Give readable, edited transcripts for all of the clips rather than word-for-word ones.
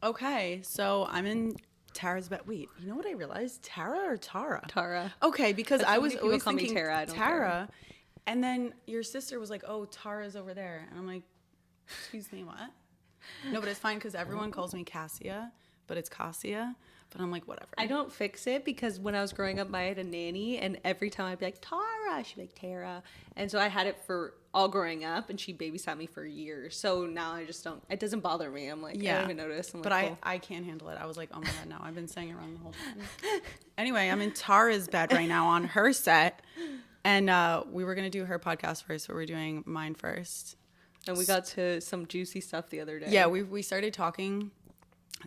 Okay, so I'm in Tara's bed. Wait, you know what I realized? Tara or Tara? Tara. Okay, because But I so was many people always call me thinking Tara, I don't Tara, and then your sister was like, "Oh, Tara's over there," and I'm like, "Excuse me, what?" No, but it's fine because everyone calls me Cassia, but it's Casiah. But I'm like, whatever. I don't fix it because when I was growing up, I had a nanny, and every time I'd be like, Tara, she'd be like, Tara. And so I had it for all growing up, and she babysat me for years. So now I just don't, it doesn't bother me. I'm like, I don't even notice. I'm but like, cool. I can't handle it. I was like, oh my God, no, I've been saying it wrong the whole time. Anyway, I'm in Tara's bed right now on her set. And we were going to do her podcast first, but we're doing mine first. And we got to some juicy stuff the other day. Yeah, we started talking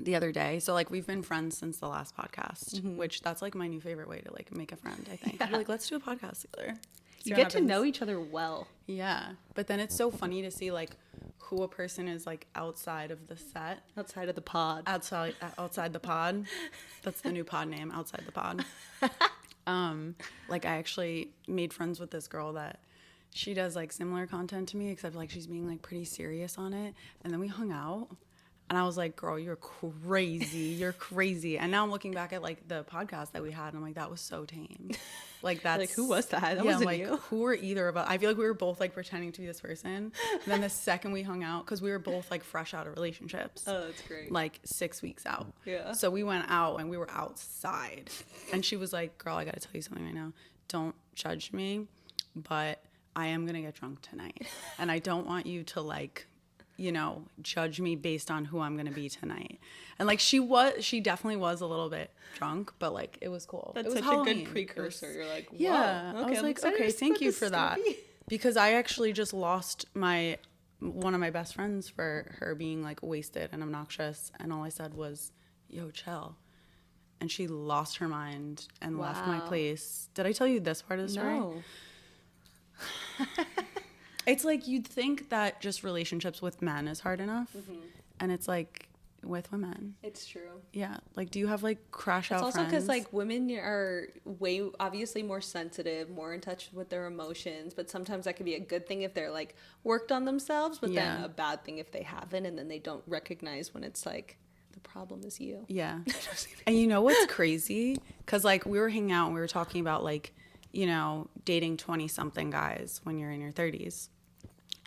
the other day. So like we've been friends since the last podcast, which that's like my new favorite way to like make a friend, I think. Yeah. You're like, let's do a podcast together. You get to know each other well. Yeah. But then it's so funny to see like who a person is like outside of the set. Outside of the pod. Outside the pod. That's the new pod name, outside the pod. Like I actually made friends with this girl that she does like similar content to me, except like she's being like pretty serious on it. And then we hung out. And I was like, girl, you're crazy. You're crazy. And now I'm looking back at like the podcast that we had and I'm like, that was so tame. Like that's like, who was that? That yeah, wasn't like, you. Who were either of us? I feel like we were both like pretending to be this person. And then the second we hung out, because we were both like fresh out of relationships. Oh, that's great. Like 6 weeks out. Yeah. So we went out and we were outside. And she was like, girl, I got to tell you something right now. Don't judge me, but I am going to get drunk tonight. And I don't want you to like, you know, judge me based on who I'm going to be tonight. And like she definitely was a little bit drunk, but like it was cool. That's it was such Halloween. a good precursor. You're like, whoa. Yeah. Okay, I was I'm like, excited okay, to see thank what you this for is that. gonna be. Because I actually just lost one of my best friends for her being like wasted and obnoxious. And all I said was, yo, chill. And she lost her mind and left my place. Did I tell you this part of the story? No. It's like you'd think that just relationships with men is hard enough. And it's like with women. It's true. Yeah. Like, do you have like crash out It's also friends? because like women are way obviously more sensitive, more in touch with their emotions, but sometimes that could be a good thing if they're like worked on themselves, but then a bad thing if they haven't, and then they don't recognize when it's like the problem is you. Yeah. And you know what's crazy? Because like we were hanging out and we were talking about like, you know, dating 20-something guys when you're in your 30s.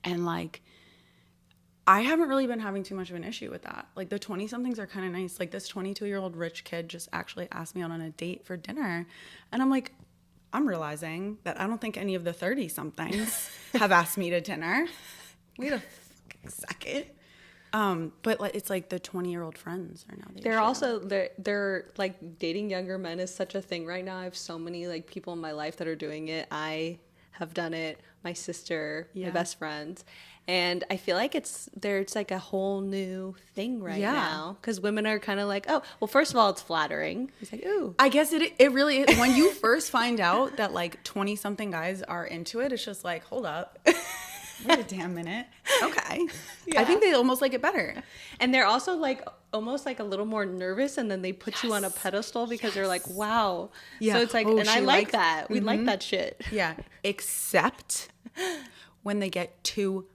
And like, I haven't really been having too much of an issue with that. Like the 20-somethings are kind of nice. Like this 22-year-old rich kid just actually asked me out on a date for dinner. And I'm like, I'm realizing that I don't think any of the 30-somethings have asked me to dinner. Wait a second. But like, it's like the 20-year-old friends are now dating. They're also they're like dating younger men is such a thing right now. I have so many like people in my life that are doing it. I have done it, my sister, my best friends, and I feel like it's like a whole new thing right now because women are kind of like, oh, well, first of all, it's flattering. It's like, ooh, I guess it really is. When you first find out that like 20-something guys are into it, it's just like, hold up. Wait a damn minute. Okay. I think they almost like it better. And they're also like almost like a little more nervous, and then they put you on a pedestal because they're like, wow. Yeah. So it's like, and I like that. We like that shit. Yeah. Except when they get too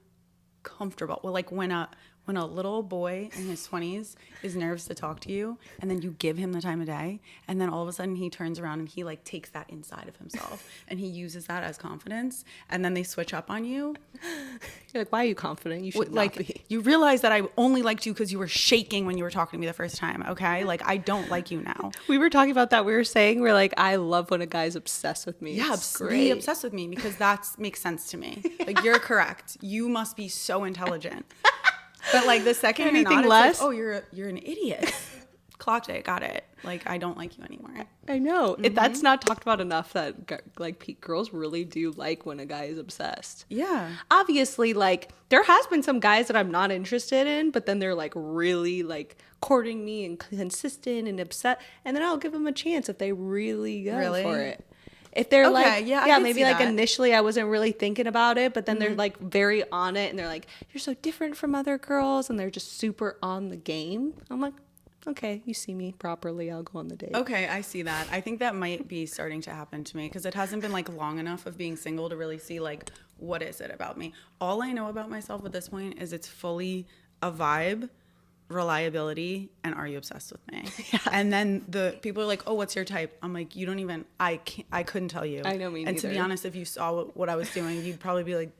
comfortable. Well, like when a little boy in his 20s is nervous to talk to you, and then you give him the time of day, and then all of a sudden he turns around and he like takes that inside of himself and he uses that as confidence, and then they switch up on you. You're like, why are you confident? You should like not be. You realize that I only liked you because you were shaking when you were talking to me the first time. Okay, like I don't like you now. We were talking about that. We were saying we're like, I love when a guy's obsessed with me. Yeah, be obsessed with me because that makes sense to me. Like you're correct. You must be so intelligent. But like the second you're not, it's like, oh, you're an idiot. Clocked it, got it. Like I don't like you anymore. I know. That's not talked about enough. That like girls really do like when a guy is obsessed. Yeah. Obviously, like there has been some guys that I'm not interested in, but then they're like really like courting me and consistent and upset, and then I'll give them a chance if they really go for it. If they're like, maybe like initially I wasn't really thinking about it, but then they're like very on it and they're like, you're so different from other girls, and they're just super on the game. I'm like, okay, you see me properly, I'll go on the date. Okay, I see that. I think that might be starting to happen to me because it hasn't been like long enough of being single to really see like, what is it about me? All I know about myself at this point is it's fully a vibe reliability, and are you obsessed with me? Yeah. And then the people are like, oh, what's your type? I'm like, you don't even, I couldn't tell you. I know, me neither. And to be honest, if you saw what I was doing, you'd probably be like,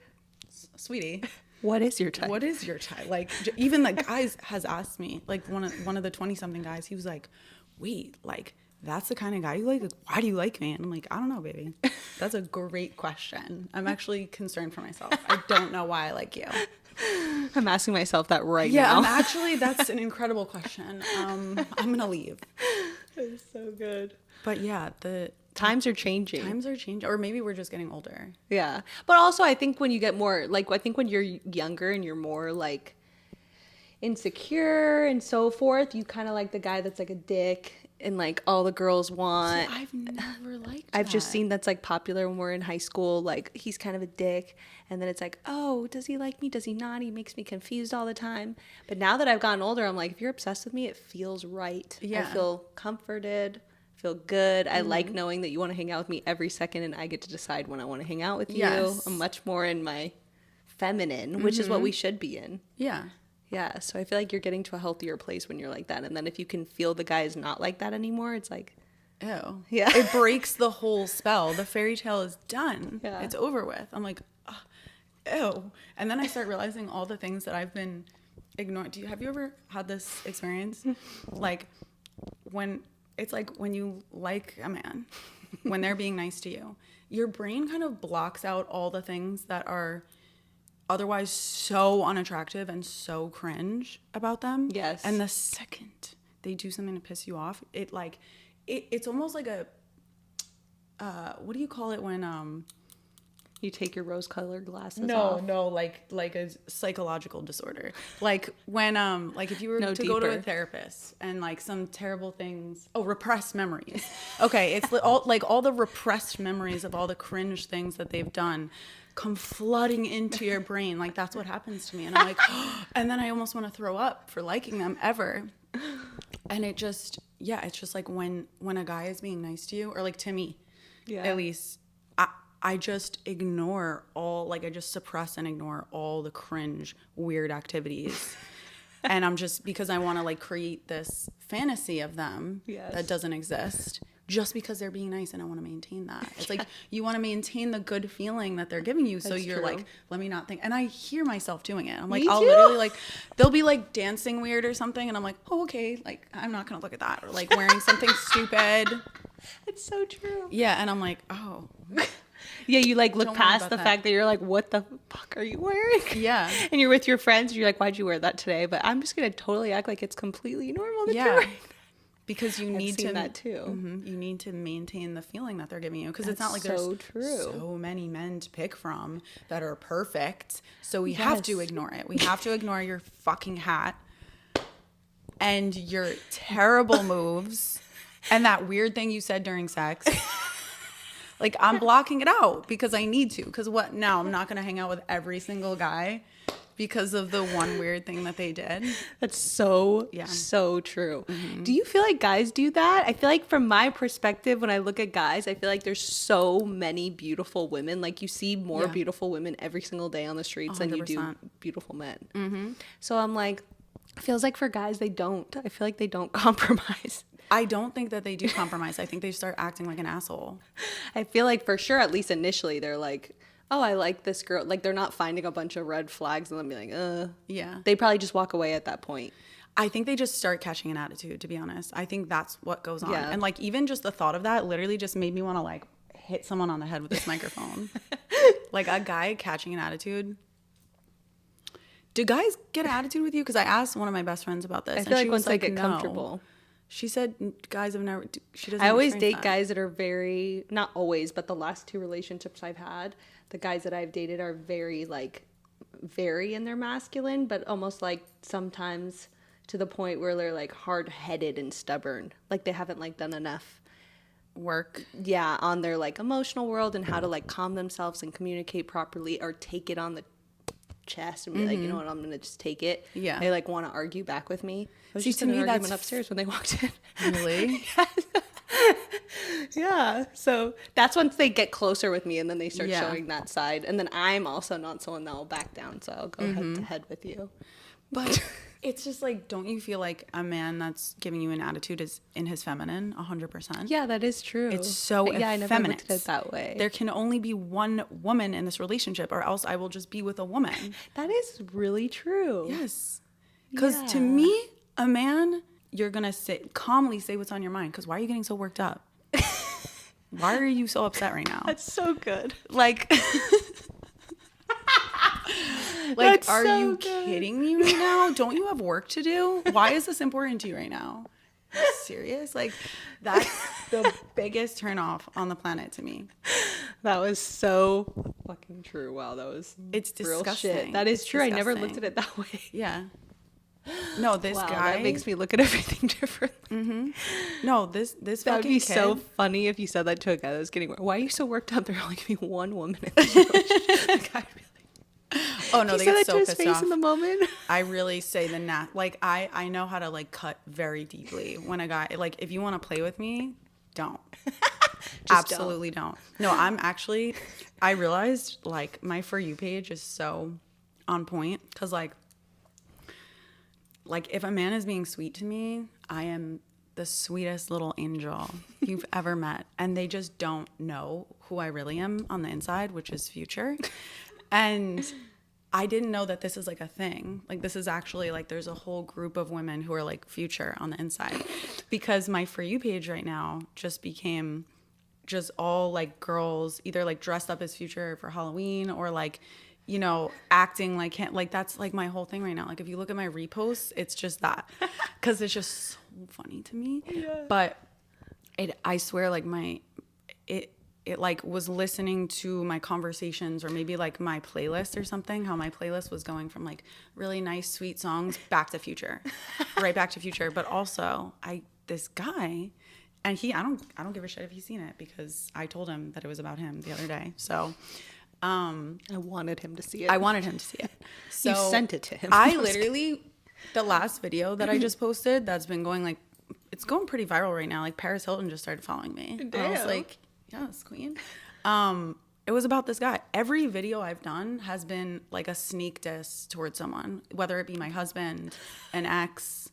sweetie, what is your type? What is your type? Like, even the guys has asked me, like one of the 20-something guys, he was like, wait, like, that's the kind of guy you like? Why do you like me? And I'm like, I don't know, baby. That's a great question. I'm actually concerned for myself. I don't know why I like you. I'm asking myself that now. Yeah, that's an incredible question. I'm going to leave. It's so good. But yeah, the times are changing. Or maybe we're just getting older. Yeah. But also, I think when you get more, like, I think when you're younger and you're more, like, insecure and so forth, you kind of like the guy that's, like, a dick and, like, all the girls want. See, I've never liked I've that. just seen that's, like, popular when we're in high school. Like, he's kind of a dick. And then it's like, oh, does he like me? Does he not? He makes me confused all the time. But now that I've gotten older, I'm like, if you're obsessed with me, it feels right. Yeah. I feel comforted. Feel good. I like knowing that you want to hang out with me every second and I get to decide when I want to hang out with you. Yes. I'm much more in my feminine, which is what we should be in. Yeah. Yeah. So I feel like you're getting to a healthier place when you're like that. And then if you can feel the guy is not like that anymore, it's like, ew. Yeah. It breaks the whole spell. The fairy tale is done. Yeah. It's over with. I'm like, oh, ew. And then I start realizing all the things that I've been ignoring. Have you ever had this experience? Like it's like when you like a man, when they're being nice to you, your brain kind of blocks out all the things that are otherwise so unattractive and so cringe about them. Yes. And the second they do something to piss you off, it's almost like a, what do you call it when, you take your rose-colored glasses off? No, like a psychological disorder. Like when, like if you were to go to a therapist and like some terrible things, repressed memories. Okay, it's all the repressed memories of all the cringe things that they've done come flooding into your brain. Like that's what happens to me, and I'm like, and then I almost want to throw up for liking them ever. And it's just like when a guy is being nice to you, or like to me, at least. I just ignore I just suppress and ignore all the cringe, weird activities. And I'm just, because I want to like create this fantasy of them that doesn't exist just because they're being nice, and I want to maintain that. It's like you want to maintain the good feeling that they're giving you. So you're like, let me not think. And I hear myself doing it. I'm like, I'll literally like, they'll be like dancing weird or something. And I'm like, oh, okay. Like, I'm not going to look at that. Or like wearing something stupid. It's so true. Yeah. And I'm like, oh. Yeah, you like look past the fact that you're like, what the fuck are you wearing? Yeah. And you're with your friends, and you're like, why'd you wear that today? But I'm just going to totally act like it's completely normal that you're wearing that. Because you need to that too. You need to maintain the feeling that they're giving you, because it's not like there's so many men to pick from that are perfect. So we have to ignore it. We have to ignore your fucking hat and your terrible moves and that weird thing you said during sex. Like, I'm blocking it out because I need to. Because what now? I'm not going to hang out with every single guy because of the one weird thing that they did. That's so true. Mm-hmm. Do you feel like guys do that? I feel like from my perspective, when I look at guys, I feel like there's so many beautiful women. Like, you see more beautiful women every single day on the streets 100%. Than you do beautiful men. Mm-hmm. So I'm like, it feels like for guys, they don't. I feel like they don't compromise. I don't think that they do compromise. I think they start acting like an asshole. I feel like for sure, at least initially, they're like, oh, I like this girl. Like, they're not finding a bunch of red flags and then be like, Yeah. They probably just walk away at that point. I think they just start catching an attitude, to be honest. I think that's what goes on. Yeah. And like, even just the thought of that literally just made me want to like hit someone on the head with this microphone. Like, a guy catching an attitude. Do guys get an attitude with you? Because I asked one of my best friends about this. I feel like once I get comfortable. She said guys have never, she doesn't. I always date guys that are very, not always, but the last 2 relationships I've had, the guys that I've dated are very in their masculine, but almost like sometimes to the point where they're like hard-headed and stubborn. Like, they haven't like done enough work. Yeah, on their like emotional world and how to like calm themselves and communicate properly, or take it on the chest and be like, you know what, I'm gonna just take it. Yeah, they like want to argue back with me. I was See, just to in me, an argument that's upstairs when they walked in. Really? Yeah. So that's once they get closer with me, and then they start showing that side, and then I'm also not someone that will back down, so I'll go head to head with you. But it's just like, don't you feel like a man that's giving you an attitude is in his feminine 100%? Yeah, that is true. It's so yeah, effeminate. I never looked at it that way. There can only be one woman in this relationship, or else I will just be with a woman. That is really true. Yes. Because to me, a man, you're going to calmly say what's on your mind. Because why are you getting so worked up? Why are you so upset right now? That's so good. Like, That's are so you good. kidding me right now? Don't you have work to do? Why is this important to you right now? Are you serious? Like, that's the biggest turnoff on the planet to me. That was so fucking true. Wow, that was It's real disgusting. shit. That is It's true. I never disgusting. looked at it that way. Yeah. No, this Wow, guy that makes me look at everything differently. No, this That would fucking be kid. so funny if you said that to a guy that was getting. Why are you so worked up? There only gonna be one woman in this relationship. The guy would be like, Oh no, he they said get that so to his pissed face off. in the moment. I really say like I know how to like cut very deeply when a guy like if you want to play with me, don't. Absolutely don't. No, I realized like my For You page is so on point because like if a man is being sweet to me, I am the sweetest little angel you've ever met. And they just don't know who I really am on the inside, which is Future. And I didn't know that this is like a thing. Like this is actually like there's a whole group of women who are like Future on the inside. Because my For You page right now just became just all like girls either like dressed up as Future for Halloween or like, you know, acting like him. Like that's like my whole thing right now. Like if you look at my reposts, it's just that because it's just so funny to me. Yeah. But I swear, like it like was listening to my conversations or maybe like my playlist or something. How my playlist was going from like really nice sweet songs back to Future, right back to Future. But also this guy. And I don't give a shit if he's seen it because I told him that it was about him the other day. So, I wanted him to see it. I wanted him to see it. So you sent it to him. I literally, the last video that I just posted that's been going like, it's going pretty viral right now. Like Paris Hilton just started following me. Damn. I was like, yes, queen. It was about this guy. Every video I've done has been like a sneak diss towards someone, whether it be my husband, an ex.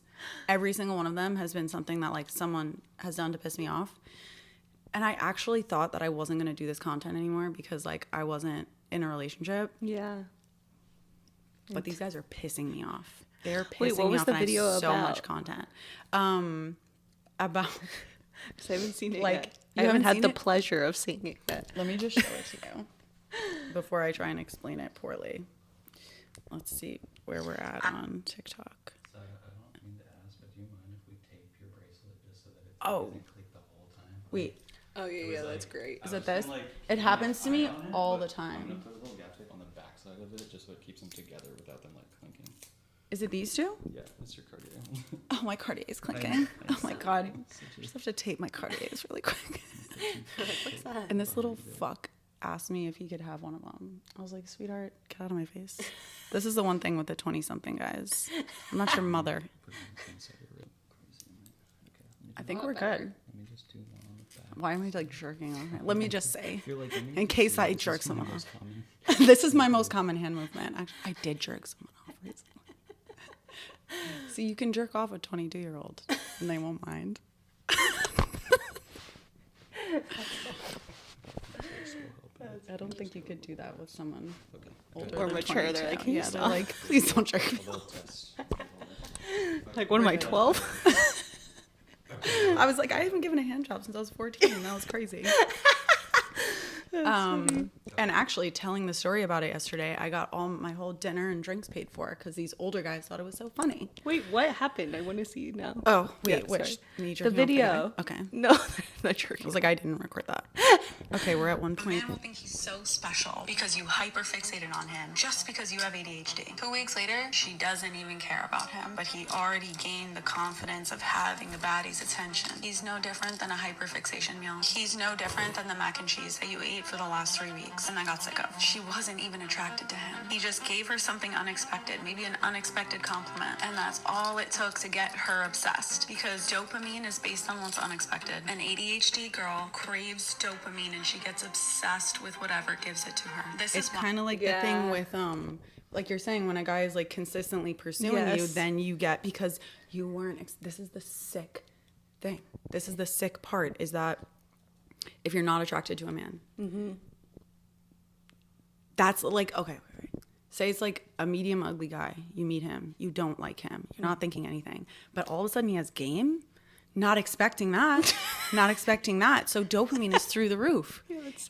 Every single one of them has been something that like someone has done to piss me off. And I actually thought that I wasn't going to do this content anymore because like I wasn't in a relationship. Yeah. But these guys are pissing me off. They're pissing Wait, what me was off the and video I have so about? much content. About Because I haven't seen it like yet. you I haven't had seen the it? pleasure of seeing it yet. Let me just show it to you before I try and explain it poorly. Let's see where we're at on TikTok. So I don't mean to ask, but do you mind if we tape your bracelet just so that it Oh. doesn't click the whole time? Wait, Oh, yeah, was that's like- great. is I it was this? gonna, like, It put happens to my me eye on it, all but the I'm gonna time. put a little gap tape on the back side of it just so it keeps them together without them like clinking. Is it these two? Yeah, that's your Cartier. Oh, my Cartier is clinking. Thanks. Oh my god. So I just have to tape my Cartiers really quick. What's that? And this little fuck asked me if he could have one of them. I was like, sweetheart, get out of my face. This is the one thing with the 20-something guys. I'm not your mother. Put it on the same side of your rib. Okay, I think Not we're better. good. let me just do one on the back. Why am I like jerking on her? Let me just say, I feel like let me in just case do I this. This jerk is my someone most off. common. This is my most common hand movement. Actually, I did jerk someone off recently. So you can jerk off a 22-year-old and they won't mind. I don't think you could do that with someone Okay. older Or than mature. 22. They're like, "Can you yeah, they're stop?" like, please don't jerk me A little off. test. Like, what am I, 12? I was like, I haven't given a hand job since I was 14. That was crazy. And actually telling the story about it yesterday, I got all my whole dinner and drinks paid for because these older guys thought it was so funny. Wait, what happened? I want to see now. Oh, wait, Yeah, which? sorry. Me The jerking off video. guy? Okay. No, not jerking. I was like, I didn't record that. Okay, we're at one A point. man will think he's so special because you hyperfixated on him just because you have ADHD. 2 weeks later, she doesn't even care about him, but he already gained the confidence of having the baddie's attention. He's no different than a hyperfixation meal. He's no different than the mac and cheese that you ate for the last 3 weeks and I got sick of. She wasn't even attracted to him. He just gave her something unexpected, maybe an unexpected compliment, and that's all it took to get her obsessed because dopamine is based on what's unexpected. An ADHD girl craves dopamine and she gets obsessed with whatever gives it to her. This It's is why- kind of like the Yeah. thing with like you're saying, when a guy is like consistently pursuing you, then you get, because you weren't, this is the sick thing. This is the sick part, is that if you're not attracted to a man, that's like, okay, wait. Say it's like a medium ugly guy. You meet him. You don't like him. You're not thinking anything. But all of a sudden he has game. Not expecting that. Not expecting that. So dopamine is through the roof.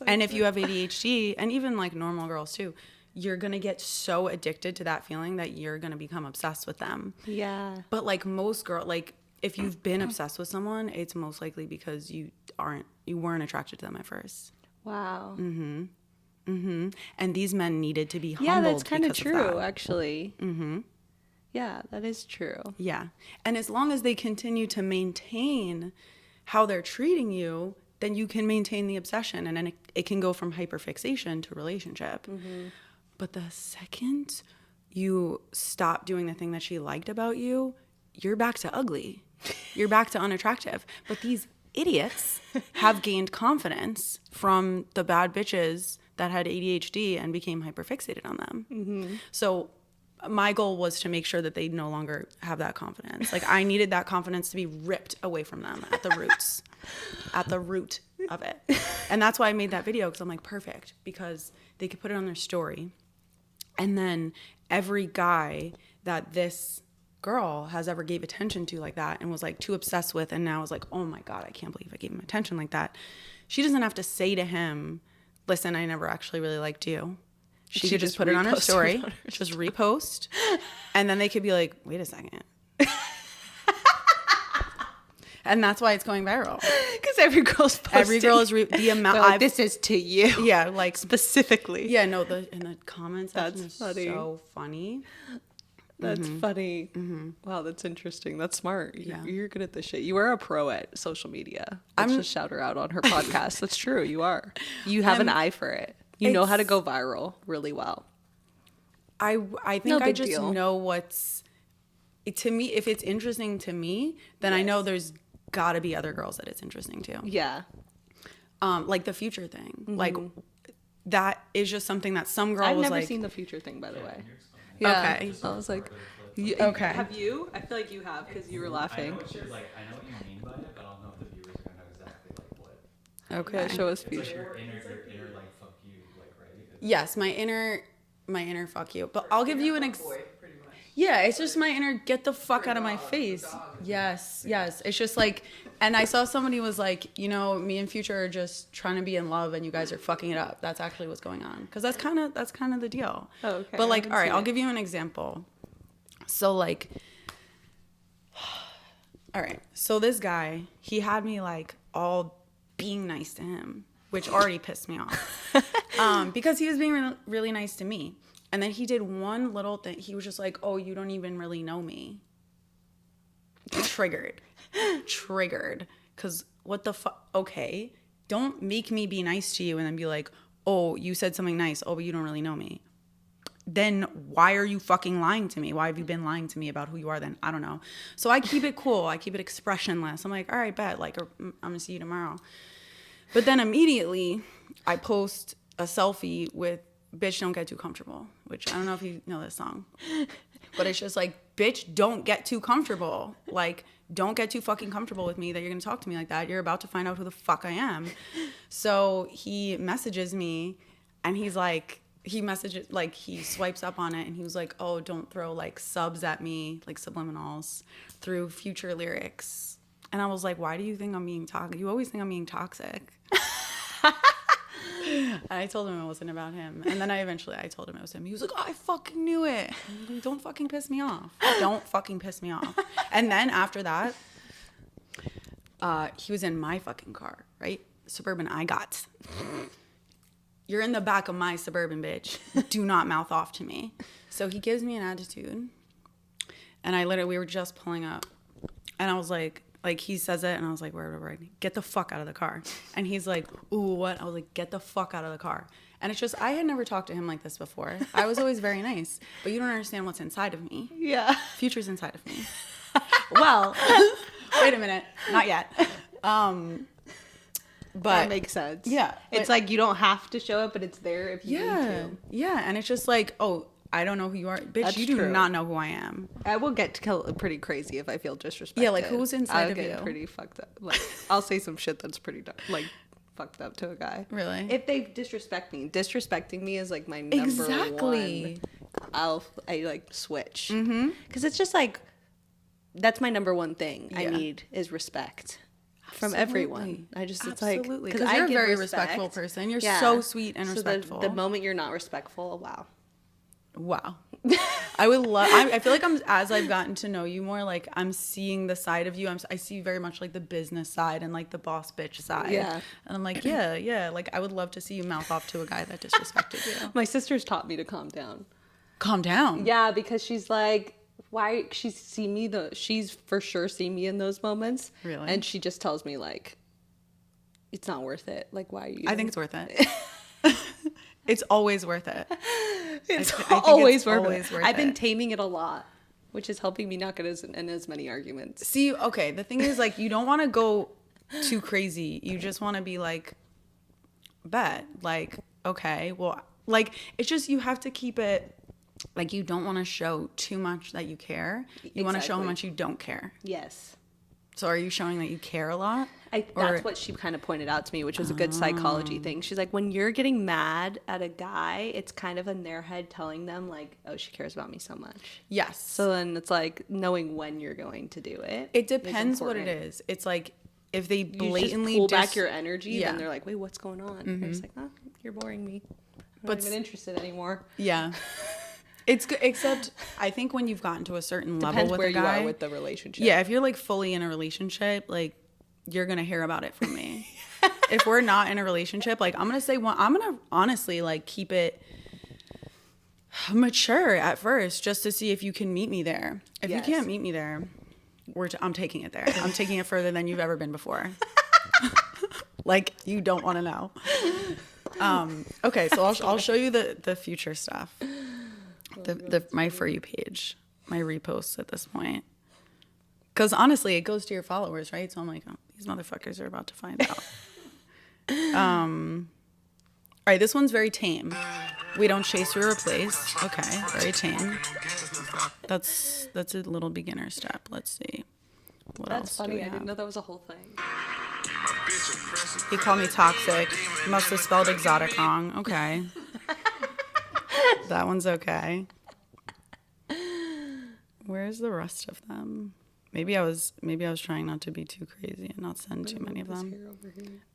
And if you have ADHD, and even like normal girls too, you're going to get so addicted to that feeling that you're going to become obsessed with them. Yeah. But like most girls, like if you've been obsessed with someone, it's most likely because you weren't attracted to them at first. Wow. And these men needed to be humbled. Yeah, that's kind of because true, actually. Yeah, that is true. Yeah. And as long as they continue to maintain how they're treating you, then you can maintain the obsession, and then it can go from hyperfixation to relationship. But the second you stop doing the thing that she liked about you, you're back to ugly. You're back to unattractive. But these idiots have gained confidence from the bad bitches that had ADHD and became hyperfixated on them. So my goal was to make sure that they no longer have that confidence. Like I needed that confidence to be ripped away from them at the roots, at the root of it. And that's why I made that video, because I'm like, perfect, because they could put it on their story. And then every guy that this girl has ever gave attention to like that and was like too obsessed with, and now is like, oh my God, I can't believe I gave him attention like that. She doesn't have to say to him, listen, I never actually really liked you. She could just put it on her story, just repost, and then they could be like, wait a second. And that's why it's going viral. Because every girl's posting. Every girl is the amount. Like, this is to you. Yeah, like specifically. Yeah, no, in the comments that's is funny. So funny. That's funny. Wow, that's interesting. That's smart. You're good at this shit. You are a pro at social media. Let's just shout her out on her podcast. That's true. You are. You have an eye for it. You know how to go viral really well. I think I just know what's to me. If it's interesting to me, then I know there's got to be other girls that it's interesting to. Yeah. Like the Future thing. Like that is just something that some girl was like. I've never seen the Future thing, by the way. Yeah. Okay. I was like, okay. Have you? I feel like you have, because you were laughing. I know what you mean by it, but I don't know if the viewers are gonna know exactly like what. Okay. Yeah, show us It's Future. like your inner like fuck you, like, right? Yes, my inner fuck you. But I'll give you an Yeah, it's just my inner get the fuck out of my face. Yes. It's just like, and I saw somebody was like, you know, me and Future are just trying to be in love and you guys are fucking it up. That's actually what's going on. Because that's kind of the deal. Oh, okay. But like, all right, I'll give you an example. So like, all right. So this guy, he had me like all being nice to him, which already pissed me off. Because he was being really nice to me. And then he did one little thing. He was just like, oh, you don't even really know me. Triggered. Because what the fuck? Okay. Don't make me be nice to you and then be like, oh, you said something nice. Oh, but you don't really know me. Then why are you fucking lying to me? Why have you been lying to me about who you are then? I don't know. So I keep it cool. I keep it expressionless. I'm like, all right, bet. Like, I'm going to see you tomorrow. But then immediately I post a selfie with Bitch Don't Get Too Comfortable, which I don't know if you know this song, but it's just like, bitch, don't get too comfortable. Like, don't get too fucking comfortable with me that you're going to talk to me like that. You're about to find out who the fuck I am. So he messages me and he's like, he swipes up on it and he was like, oh, don't throw like subs at me, like subliminals through Future lyrics. And I was like, why do you think I'm being toxic? You always think I'm being toxic. And I told him it wasn't about him. And then I told him it was him. He was like, oh, I fucking knew it. Like, don't fucking piss me off. Don't fucking piss me off. And then after that, he was in my fucking car, right? Suburban I got. You're in the back of my Suburban, bitch. Do not mouth off to me. So he gives me an attitude. And we were just pulling up. And I was like he says it, and I was like, where, get the fuck out of the car. And he's like, ooh, what? I was like, get the fuck out of the car. And it's just, I had never talked to him like this before. I was always very nice, but you don't understand what's inside of me. Yeah. Future's inside of me. Well, wait a minute, not yet. But that makes sense. Yeah. It's like you don't have to show it, but it's there if you need to. Yeah. And it's just like, oh, I don't know who you are. Bitch, That's you do true. not know who I am. I will get pretty crazy if I feel disrespected. Yeah, like, who's inside I'll of get you? pretty fucked up. Like, I'll say some shit that's pretty like fucked up to a guy. Really? If they disrespect me, disrespecting me is like my number Exactly. one. I like switch because it's just like that's my number one thing I Yeah. need is respect from Absolutely. everyone. I just it's like Absolutely. because You're a I give very respect. respectful person. You're so sweet and So respectful. the moment you're not respectful, wow. Wow. I would love, I feel like as I've gotten to know you more, like I'm seeing the side of you. I see very much like the business side and like the boss bitch side. Yeah. And I'm like, yeah. Like I would love to see you mouth off to a guy that disrespected you. My sister's taught me to calm down. Calm down. Yeah, because she's like, why she's for sure seen me in those moments. Really? And she just tells me like, it's not worth it. Like, why are you? I think it's worth it. It's always worth it. It's I think always it's worth always it. worth I've been it. taming it a lot, which is helping me not get in as many arguments. See, okay, the thing is like you don't want to go too crazy. You just want to be like, bet, like, okay, well, like it's just you have to keep it like you don't want to show too much that you care. You want to show how Exactly. much you don't care. Yes. So are you showing that you care a lot? That's what she kind of pointed out to me, which was a good psychology thing. She's like, when you're getting mad at a guy, it's kind of in their head telling them like, oh, she cares about me so much. Yes. So then it's like knowing when you're going to do it. It is depends what it important. is. It's like if they You just blatantly pull back your energy, Yeah. then they're like, wait, what's going on? And it's like, oh, you're boring me. I'm But not even interested anymore. Yeah. It's good, except I think when you've gotten to a certain level Depends with where a guy, you are with the relationship. yeah, if you're like fully in a relationship, like you're gonna hear about it from me. If we're not in a relationship, like I'm gonna honestly like keep it mature at first, just to see if you can meet me there. If Yes. you can't meet me there, I'm taking it there. I'm taking it further than you've ever been before. Like you don't want to know. Okay, so I'll show you the future stuff. My For You page, my reposts at this point. Because honestly, it goes to your followers, right? So I'm like, oh, these motherfuckers are about to find out. All right, this one's very tame. We don't chase, we replace. Okay, very tame. That's a little beginner step. Let's see. What That's else do funny. we I have? didn't know that was a whole thing. He called me toxic. Must have spelled exotic wrong. Okay. That one's okay. Where's the rest of them? Maybe I was trying not to be too crazy and not send too many of them.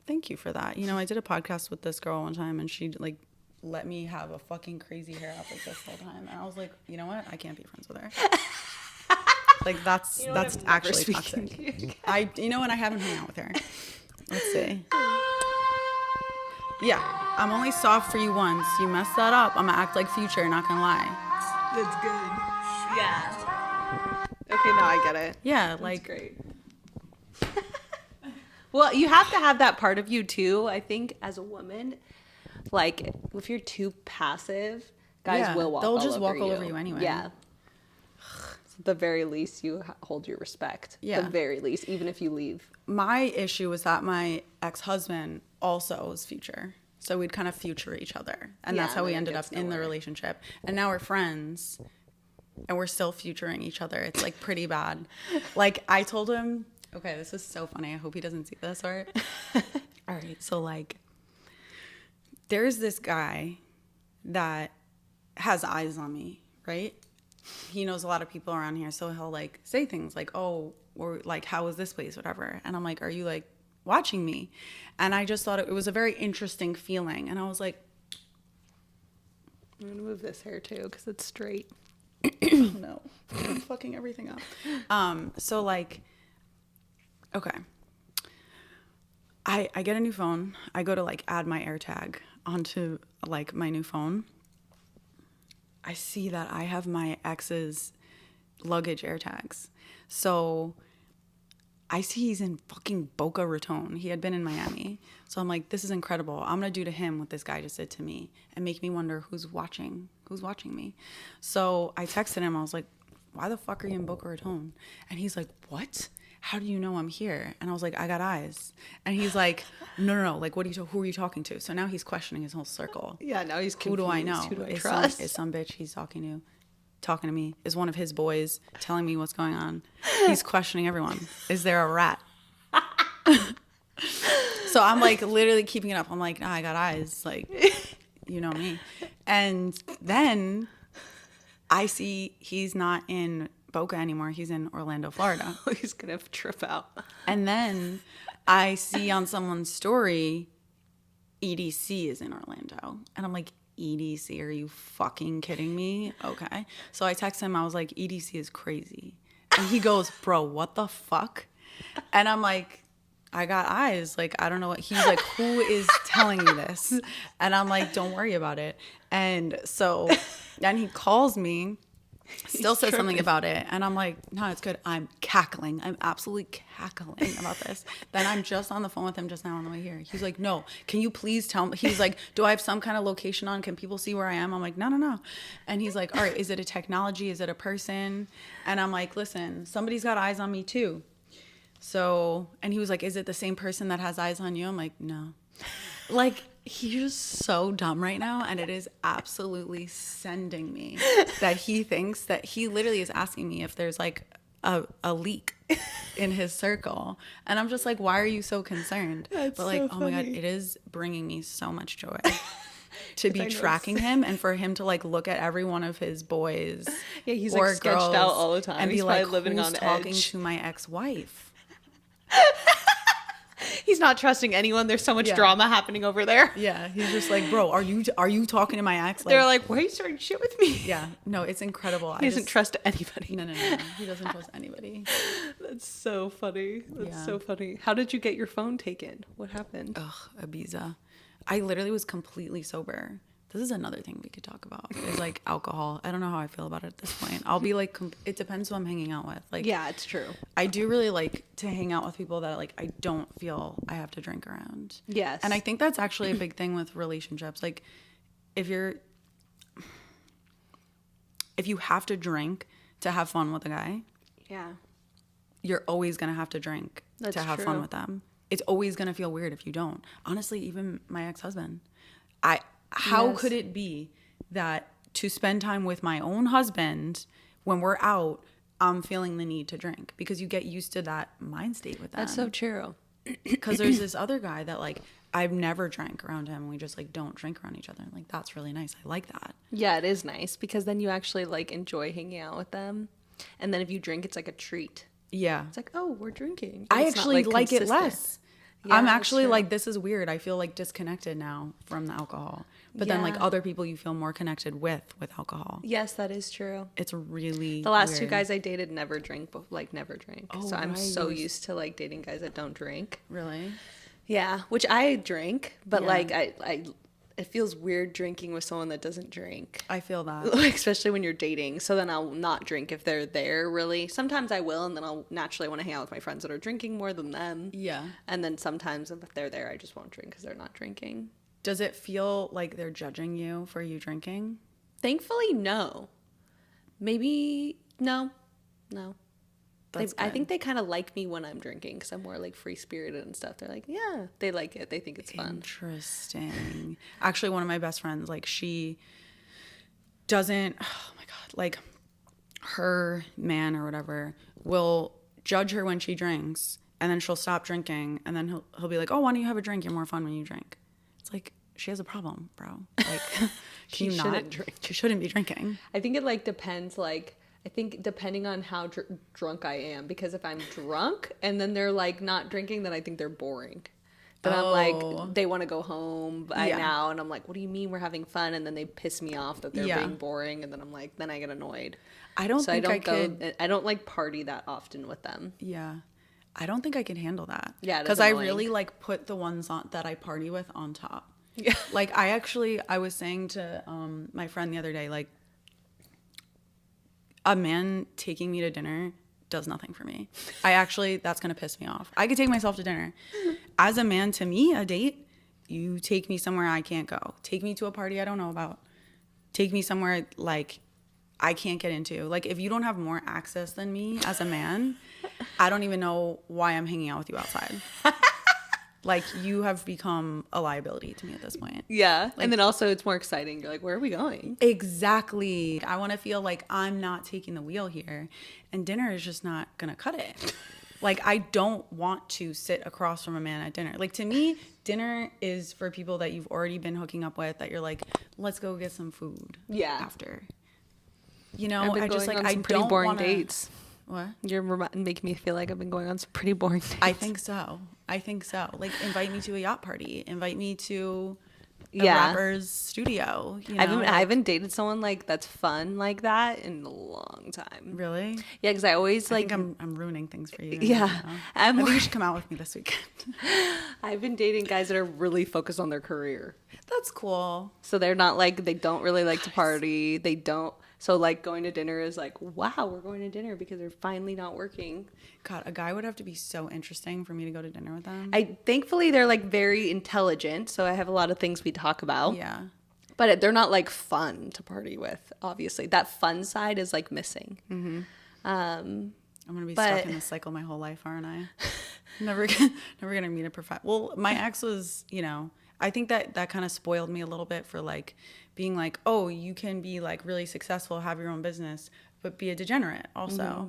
Thank you for that. You know, I did a podcast with this girl one time and she like let me have a fucking crazy hair up like this whole time. And I was like, you know what? I can't be friends with her. Like that's actually toxic. You know what? I haven't hung out with her. Let's see. Yeah, I'm only soft for you once. You mess that up, I'm gonna act like Future, not gonna lie. That's good. Yeah. Okay, now I get it. Yeah, That's like great. Well, you have to have that part of you too. I think as a woman, like if you're too passive, guys Yeah, will walk. they'll all just over walk all you. over you anyway. Yeah. At the very least, you hold your respect. Yeah. The very least, even if you leave. my issue was that my ex-husband also was Future. So we'd kind of future each other. And Yeah, that's how and we then it ended up gets in the nowhere. relationship. And now we're friends and we're still futuring each other. It's like pretty bad. Like I told him, okay, this is so funny. I hope he doesn't see this or all right. So like there's this guy that has eyes on me, right? He knows a lot of people around here. So he'll like say things like, oh, or like, how is this place? Whatever. And I'm like, are you like watching me? And I just thought it was a very interesting feeling. And I was like, I'm gonna move this hair too because it's straight. oh no, I'm fucking everything up. So like, okay. I get a new phone. I go to like add my AirTag onto like my new phone. I see that I have my ex's luggage AirTags. So I see he's in fucking Boca Raton. He had been in Miami. So I'm like, this is incredible. I'm going to do to him what this guy just did to me and make me wonder who's watching me. So I texted him. I was like, why the fuck are you in Boca Raton? And he's like, what? how do you know I'm here? And I was like, I got eyes. And he's like, no. Like, who are you talking to? So now he's questioning his whole circle. Yeah, now he's Who confused. do I know? Who do I is trust? some bitch he's talking to me? Is one of his boys telling me what's going on? He's questioning everyone. Is there a rat? So I'm like literally keeping it up. I'm like, nah, I got eyes. Like, you know me. And then I see he's not in Boca anymore. He's in Orlando, Florida. He's going to trip out. And then I see on someone's story, EDC is in Orlando. And I'm like, EDC, are you fucking kidding me? Okay. So I text him, I was like, EDC is crazy. And he goes, bro, what the fuck? And I'm like, I got eyes. Like, I don't know what. He's like, who is telling you this? And I'm like, don't worry about it. And so then he calls me, still says something about it. And I'm like, no, it's good. I'm cackling. I'm absolutely cackling about this. Then I'm just on the phone with him just now on the way here. He's like, no, can you please tell me? He's like, do I have some kind of location on? Can people see where I am? I'm like, no. And he's like, all right, is it a technology? Is it a person? And I'm like, listen, somebody's got eyes on me too. So, and he was like, is it the same person that has eyes on you? I'm like, no. Like, he's just so dumb right now. And it is absolutely sending me that he thinks that he literally is asking me if there's like a leak in his circle. And I'm just like, why are you so concerned? That's but like, so oh my God, funny. it is bringing me so much joy to be tracking him and for him to like look at every one of his boys. Yeah, he's or like sketched girls out all the time. and He's be probably like, living who's on talking edge. to my ex-wife? He's not trusting anyone. There's so much Yeah. drama happening over there. Yeah, he's just like, bro, are you talking to my ex? They're like, why are you starting shit with me? yeah, no, it's incredible. He doesn't trust anybody. No, he doesn't trust anybody. That's so funny. That's Yeah. so funny. How did you get your phone taken? What happened? Ugh, Ibiza. I literally was completely sober. This is another thing we could talk about. Is like alcohol. I don't know how I feel about it at this point. I'll be like, it depends who I'm hanging out with. Like, Yeah, it's true. I do really like to hang out with people that like I don't feel I have to drink around. Yes. And I think that's actually a big thing with relationships. Like if you have to drink to have fun with a guy, Yeah. you're always going to have to drink That's to have true. fun with them. It's always going to feel weird if you don't. Honestly, even my ex-husband. How Yes. could it be that to spend time with my own husband when we're out, I'm feeling the need to drink? Because you get used to that mind state with them. That's so true. Because there's this other guy that like I've never drank around him. We just like don't drink around each other. Like that's really nice. I like that. Yeah, it is nice because then you actually like enjoy hanging out with them. And then if you drink, it's like a treat. Yeah. It's like, oh, we're drinking. I It's not, actually like it consistent. less. Yeah, I'm that's actually true. like, this is weird. I feel like disconnected now from the alcohol. But then like Yeah. other people you feel more connected with alcohol. Yes, that is true. It's really The last two weird. guys I dated never drank, never drank. Oh, so I'm right, so you was- used to like dating guys that don't drink. Really? Yeah, which I drink, but Yeah. like I it feels weird drinking with someone that doesn't drink. I feel that. Especially when you're dating. So then I'll not drink if they're there, really. Sometimes I will, and then I'll naturally want to hang out with my friends that are drinking more than them. Yeah. And then sometimes if they're there, I just won't drink because they're not drinking. Does it feel like they're judging you for you drinking? Thankfully, no. Maybe, no. That's I good. think they kind of like me when I'm drinking because I'm more like free spirited and stuff. They're like, yeah, they like it. They think it's fun. Interesting. Actually, one of my best friends, like she doesn't, oh my God, like her man or whatever will judge her when she drinks and then she'll stop drinking and then he'll be like, oh, why don't you have a drink? You're more fun when you drink. It's like, she has a problem, bro. Like, She can you not shouldn't drink. She shouldn't be drinking. I think it like depends. Like I think depending on how drunk I am, because if I'm drunk and then they're like not drinking, then I think they're boring. Then I'm Oh. like, they want to go home by Yeah. now, and I'm like, what do you mean we're having fun? And then they piss me off that they're Yeah. being boring, and then I'm like, then I get annoyed. I don't So think I I don't could. I don't like party that often with them. Yeah. I don't think I can handle that. Yeah, it is because I annoying. really like put the ones on that I party with on top. Yeah. Like I was saying to my friend the other day, like a man taking me to dinner does nothing for me. That's gonna piss me off. I could take myself to dinner. As a man, to me, a date, you take me somewhere I can't go. Take me to a party I don't know about. Take me somewhere like I can't get into. Like, if you don't have more access than me as a man, I don't even know why I'm hanging out with you outside. Like, you have become a liability to me at this point. Yeah. And then also it's more exciting. You're like, where are we going? Exactly. I want to feel like I'm not taking the wheel here, and dinner is just not going to cut it. Like, I don't want to sit across from a man at dinner. Like, to me, dinner is for people that you've already been hooking up with, that you're like, let's go get some food after. You know, I've been I just going like, on I some pretty don't boring wanna, dates. What? You're making me feel like I've been going on some pretty boring dates. I think so. Like, invite me to a yacht party. Invite me to a rapper's studio. You know? I haven't dated someone like that's fun like that in a long time. Really? Yeah, because I always I think I'm ruining things for you. Yeah. I think you should come out with me this weekend. I've been dating guys that are really focused on their career. That's cool. So they're not like, they don't really like to party. They don't. So like going to dinner is like, wow, we're going to dinner because they're finally not working. God, a guy would have to be so interesting for me to go to dinner with them. Thankfully they're like very intelligent. So I have a lot of things we talk about. Yeah. But they're not like fun to party with, obviously. That fun side is like missing. Mm-hmm. I'm going to be stuck in this cycle my whole life, aren't I? never going to meet a professional. Well, my ex was, you know, I think that kind of spoiled me a little bit for like being like, oh, you can be like really successful, have your own business, but be a degenerate also. Mm-hmm.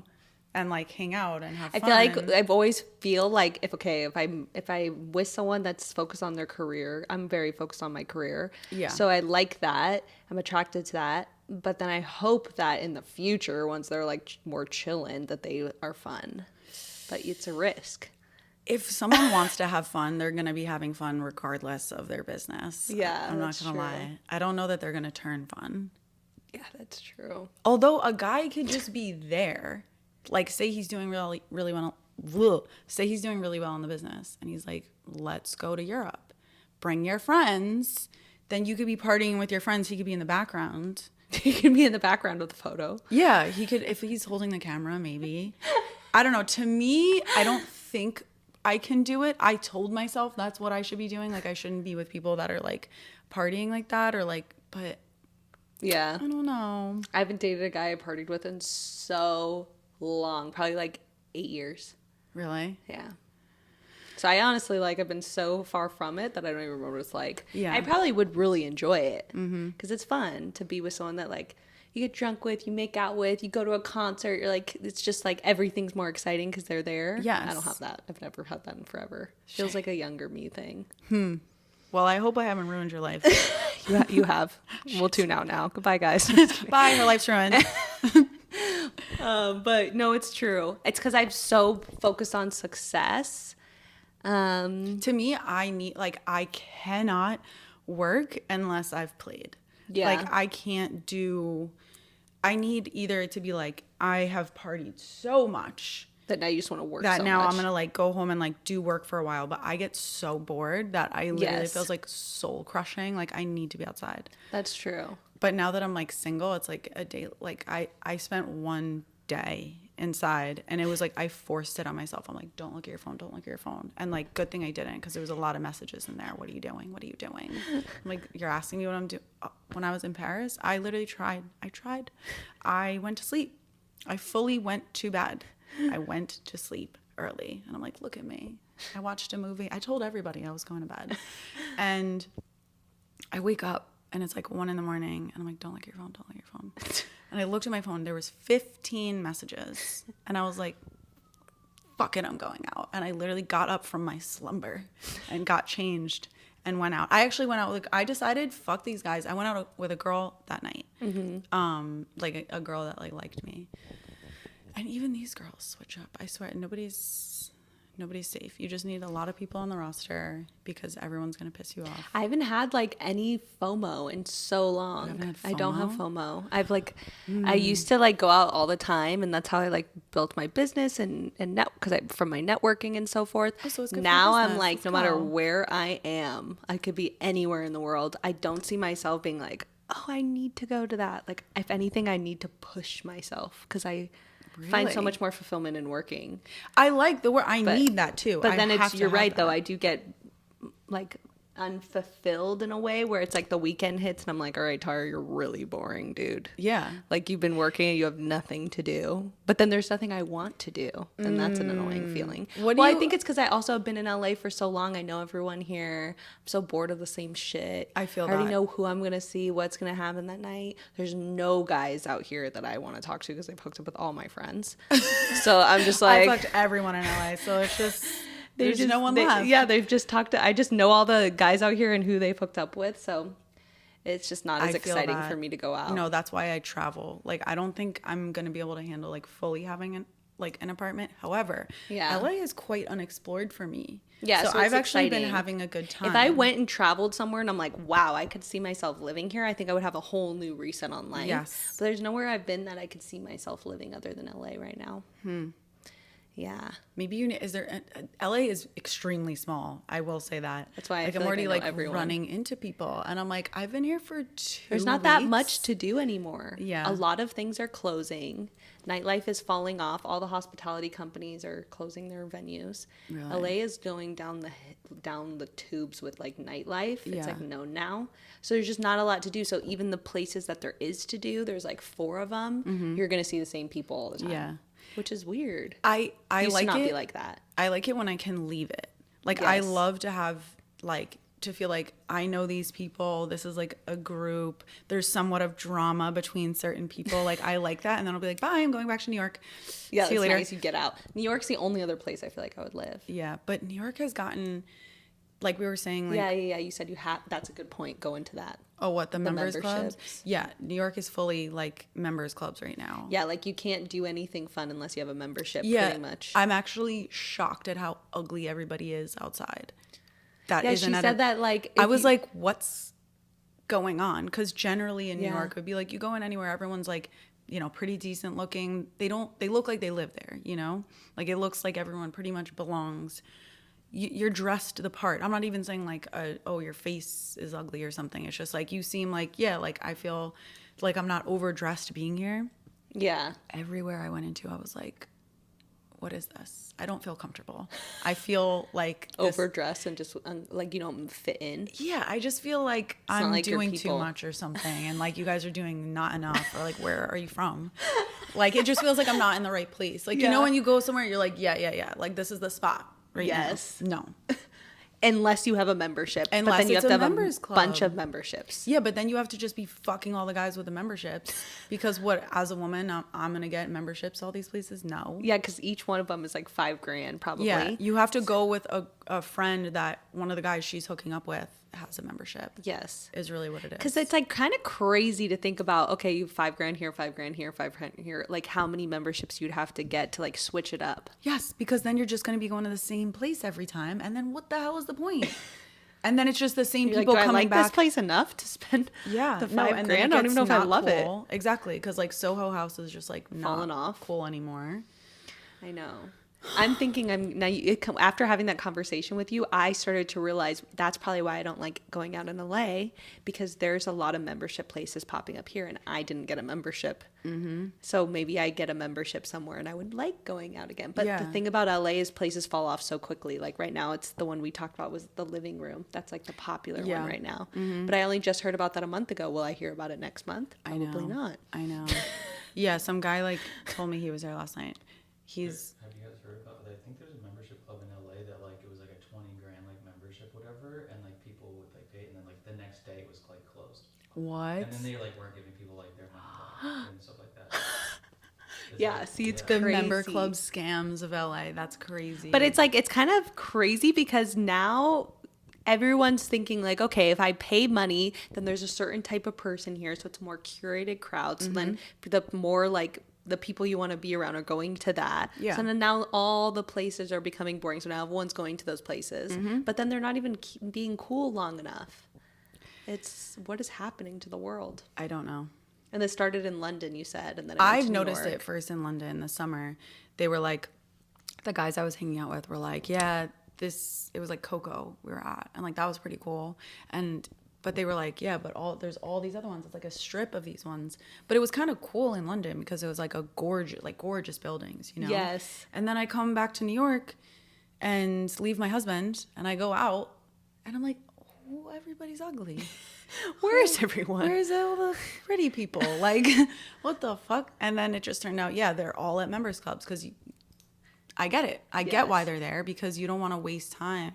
And like hang out and have fun. I feel like I've always feel like if I with someone that's focused on their career, I'm very focused on my career. Yeah. So I like that. I'm attracted to that. But then I hope that in the future, once they're like more chillin', that they are fun. But it's a risk. If someone wants to have fun, they're going to be having fun regardless of their business. Yeah, I'm not going to lie. I don't know that they're going to turn fun. Yeah, that's true. Although a guy could just be there. Like, say he's doing really well. Say he's doing really well in the business. And he's like, let's go to Europe. Bring your friends. Then you could be partying with your friends. He could be in the background. He could be in the background with the photo. Yeah, he could. If he's holding the camera, maybe. I don't know. To me, I don't think I can do it. I told myself that's what I should be doing. Like, I shouldn't be with people that are like partying like that, or like, but yeah, I don't know. I haven't dated a guy I partied with in so long, probably like 8 years. Really? Yeah. So I honestly, like, I've been so far from it that I don't even remember what it's like. Yeah. I probably would really enjoy it because it's fun to be with someone that like you get drunk with, you make out with, you go to a concert. You're like, it's just like everything's more exciting because they're there. Yes. I don't have that. I've never had that in forever. Feels like a younger me thing. Well, I hope I haven't ruined your life. You have. We'll tune out now. Goodbye, guys. Bye. Her life's ruined. But no, it's true. It's because I'm so focused on success. To me, I cannot work unless I've played. Yeah. Like, I need either to be like, I have partied so much That now you just want to work that so now much. I'm going to like go home and like do work for a while. But I get so bored that I literally Yes. feels like soul crushing. Like, I need to be outside. That's true. But now that I'm like single, it's like a day. Like, I spent one day inside and it was like I forced it on myself. I'm like, don't look at your phone, don't look at your phone. And like, good thing I didn't, because there was a lot of messages in there. What are you doing? What are you doing? I'm like, you're asking me what I'm doing. When I was in Paris, I literally tried. I went to sleep. I fully went to bed. I went to sleep early and I'm like, look at me. I watched a movie. I told everybody I was going to bed. And I wake up and it's like 1 a.m. and I'm like, don't look at your phone, don't look at your phone. And I looked at my phone, there was 15 messages. And I was like, fuck it, I'm going out. And I literally got up from my slumber and got changed and went out. I actually went out with, I decided, fuck these guys. I went out with a girl that night. Like a girl that like liked me. And even these girls switch up. I swear, nobody's safe. You just need a lot of people on the roster because everyone's going to piss you off. I haven't had like any FOMO in so long. You haven't had I don't have FOMO? FOMO. I've like, I used to like go out all the time, and that's how I like built my business and because from my networking and so forth. Oh, so it's good for now I'm business. like, Let's no matter go. where I am, I could be anywhere in the world. I don't see myself being like, oh, I need to go to that. Like, if anything, I need to push myself because I find so Really? much more fulfillment in working. I like the word. I need that too. But I then have it's, to you're have right though. that. I do get like unfulfilled in a way where it's like the weekend hits and I'm like, all right, Tara, you're really boring, dude. Yeah. Like you've been working and you have nothing to do, but then there's nothing I want to do, and that's an annoying feeling. I think it's because I also have been in LA for so long. I know everyone here. I'm so bored of the same shit. I feel I already that. know who I'm gonna see, what's gonna happen that night. There's no guys out here that I want to talk to because I've hooked up with all my friends. So I'm just like, I fucked everyone in LA, so it's just there's no one left. Yeah, they've just talked to. I just know all the guys out here and who they've hooked up with, so it's just not as exciting for me to go out. No, that's why I travel. Like, I don't think I'm gonna be able to handle like fully having an apartment. However, Yeah. LA is quite unexplored for me. Yeah, so I've it's actually been exciting. having a good time. If I went and traveled somewhere and I'm like, wow, I could see myself living here, I think I would have a whole new reset on life. Yes. But there's nowhere I've been that I could see myself living other than LA right now. Yeah. Maybe is there? LA is extremely small. I will say that. That's why I like feel I'm like already I know like everyone. running into people, and I'm like, I've been here for 2 There's not that weeks. much to do anymore. Yeah. A lot of things are closing. Nightlife is falling off. All the hospitality companies are closing their venues. Really? LA is going down the tubes with like nightlife. It's Yeah. like known now. So there's just not a lot to do. So even the places that there is to do, there's like 4 of them. You're going to see the same people all the time. Yeah. Which is weird. I Used like to not it. be like that. I like it when I can leave it. Like I Yes. love to have like to feel like I know these people. This is like a group. There's somewhat of drama between certain people. Like I like that, and then I'll be like, bye. I'm going back to New York. Yeah, See you it's later. nice. You get out. New York's the only other place I feel like I would live. Yeah, but New York has gotten, like we were saying, like Yeah. You said you had. That's a good point. Go into that. oh, what the members clubs? memberships. Yeah, New York is fully like members clubs right now. Yeah, like you can't do anything fun unless you have a membership, Yeah, pretty much. I'm actually shocked at how ugly everybody is outside. That Yeah, isn't she at said a- that, like, I if was you- like, what's going on? Because generally in New Yeah. York, it would be like you go in anywhere, everyone's like, you know, pretty decent looking. They look like they live there, you know? Like it looks like everyone pretty much belongs. You're dressed the part. I'm not even saying like, oh, your face is ugly or something. It's just like you seem like, yeah, like I feel like I'm not overdressed being here. Yeah. Everywhere I went into, I was like, what is this? I don't feel comfortable. I feel like this- Overdressed and just, like, you don't fit in. Yeah, I just feel like not I'm like your doing too people. much or something, and like you guys are doing not enough, or like where are you from? Like it just feels like I'm not in the right place. Like you know Yeah. when you go somewhere, you're like yeah, like this is the spot right Yes. now. No. Unless you have a membership. But Unless then you it's have to a have members a bunch club. of memberships. Yeah, but then you have to just be fucking all the guys with the memberships because what as a woman I'm gonna get memberships all these places? No. Yeah, because each one of them is like $5,000 probably. Yeah, you have to go with a friend that one of the guys she's hooking up with has a membership. Yes. Is really what it is. Because it's like kind of crazy to think about, okay, you have $5,000 here, $5,000 here, $5,000 here. Like how many memberships you'd have to get to like switch it up. Yes, because then you're just going to be going to the same place every time, and then what the hell is the point? And then it's just the same You're people like, do I coming like back. this place enough to spend Yeah, the no, $5,000? and then I it don't even gets know if I not love it. cool. Exactly, because like Soho House is just like Fallen not off. cool anymore. I know. I'm thinking after having that conversation with you, I started to realize that's probably why I don't like going out in LA, because there's a lot of membership places popping up here and I didn't get a membership. Mm-hmm. So maybe I get a membership somewhere and I would like going out again. But Yeah. the thing about LA is places fall off so quickly. Like right now, it's the one we talked about was the living room. That's like the popular Yeah. one right now. But I only just heard about that a month ago. Will I hear about it next month? I know. Probably not. I know. Yeah, some guy like told me he was there last night. He's Have you guys heard about? I think there's a membership club in LA that like it was like a $20,000 like membership, whatever, and like people would like pay, and then like the next day it was like closed, what? and then they like weren't giving people like their money back and stuff like that. It's Yeah, like- see, it's The crazy. member club scams of LA. That's crazy. But it's like, it's kind of crazy because now everyone's thinking like, okay, if I pay money, then there's a certain type of person here. So it's a more curated crowd. So then the more like the people you want to be around are going to that. Yeah. So then now all the places are becoming boring. So now everyone's going to those places, but then they're not even being cool long enough. It's what is happening to the world. I don't know. And this started in London, you said, and then it went I've to New noticed York. it first in London in the summer. They were like, the guys I was hanging out with were like, yeah, it was like Coco we were at. And like, that was pretty cool. But they were like, yeah, but there's all these other ones. It's like a strip of these ones. But it was kind of cool in London because it was like gorgeous buildings, you know? Yes. And then I come back to New York and leave my husband and I go out and I'm like, everybody's ugly. Where is everyone? Where's all the pretty people? Like, what the fuck? And then it just turned out, yeah, they're all at members clubs because I get it. I get why they're there, because you don't want to waste time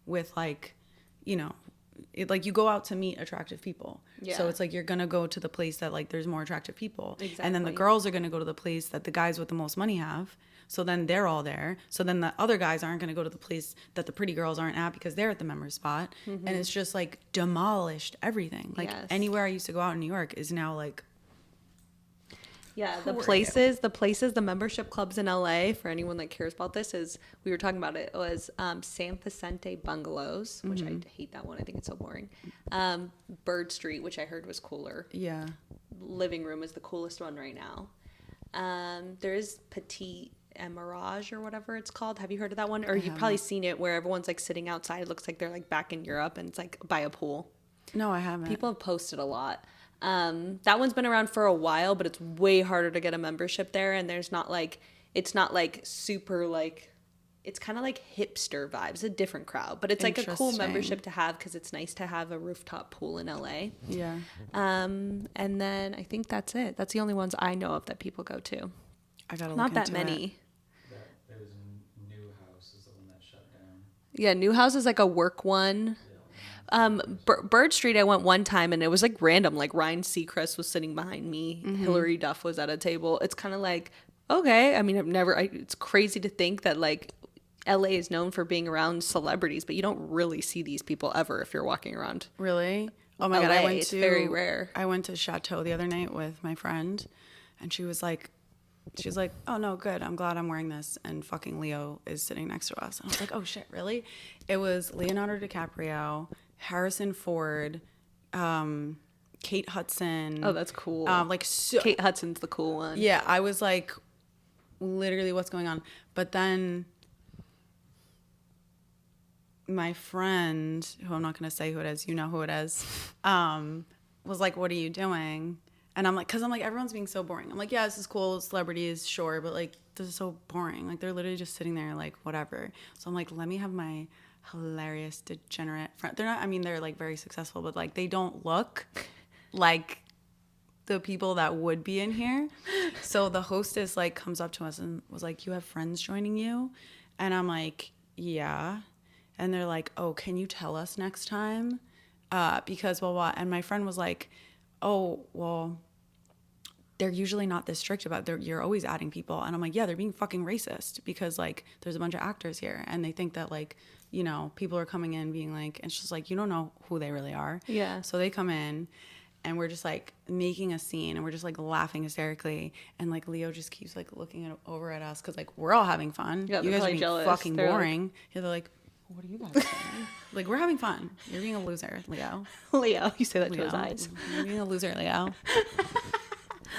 with like, you know, like you go out to meet attractive people. Yeah. So it's like you're going to go to the place that like there's more attractive people. Exactly. And then the girls are going to go to the place that the guys with the most money have. So then they're all there. So then the other guys aren't going to go to the place that the pretty girls aren't at because they're at the member spot. And it's just like demolished everything. Like anywhere I used to go out in New York is now like, yeah, the membership clubs in LA, for anyone that cares about this, is, we were talking about it, was San Vicente Bungalows, which I hate that one. I think it's so boring. Bird Street, which I heard was cooler. yeah. Living Room is the coolest one right now. There is Petit Emirage or whatever it's called. Have you heard of that one? Or you've probably seen it, where everyone's like sitting outside. It looks like they're like back in Europe, and it's like by a pool. No, I haven't. People have posted a lot. That one's been around for a while, but it's way harder to get a membership there. And it's not like super like, it's kind of like hipster vibes. It's a different crowd, but it's like a cool membership to have because it's nice to have a rooftop pool in LA. Yeah. And then I think that's it. That's the only ones I know of that people go to. I gotta look Not that into many. it. There was New House is the one that shut down. Yeah, New House is like a work one. Bird Street, I went one time and it was like random. Like Ryan Seacrest was sitting behind me. Hillary Duff was at a table. It's kind of like, okay. I mean, it's crazy to think that like LA is known for being around celebrities, but you don't really see these people ever if you're walking around. Really? Oh my God. It's very rare. I went to Chateau the other night with my friend, and she's like, oh no, good. I'm glad I'm wearing this. And fucking Leo is sitting next to us. And I was like, oh shit, really? It was Leonardo DiCaprio, Harrison Ford, Kate Hudson. Oh, that's cool. Kate Hudson's the cool one. Yeah, I was like, literally, what's going on? But then my friend, who I'm not going to say who it is, you know who it is, was like, what are you doing? And I'm like, everyone's being so boring. I'm like, yeah, this is cool, celebrities, sure, but like, this is so boring. Like, they're literally just sitting there, like, whatever. So I'm like, let me have my hilarious degenerate friend. They're like very successful, but like, they don't look like the people that would be in here. So the hostess like comes up to us and was like, you have friends joining you? And I'm like, yeah. And they're like, oh, can you tell us next time? Because blah, blah. And my friend was like, oh, well, they're usually not this strict about it. You're always adding people. And I'm like, yeah, they're being fucking racist because like there's a bunch of actors here and they think that like, you know, people are coming in being like, and it's just like, you don't know who they really are. Yeah. So they come in and we're just like making a scene and we're just like laughing hysterically. And like Leo just keeps like looking over at us because like we're all having fun. Yeah, you guys are being jealous. fucking They're boring. Yeah, they're like, what are you guys doing? Like, we're having fun. You're being a loser, Leo. Leo, you say that Leo. to his eyes. You're being a loser, Leo.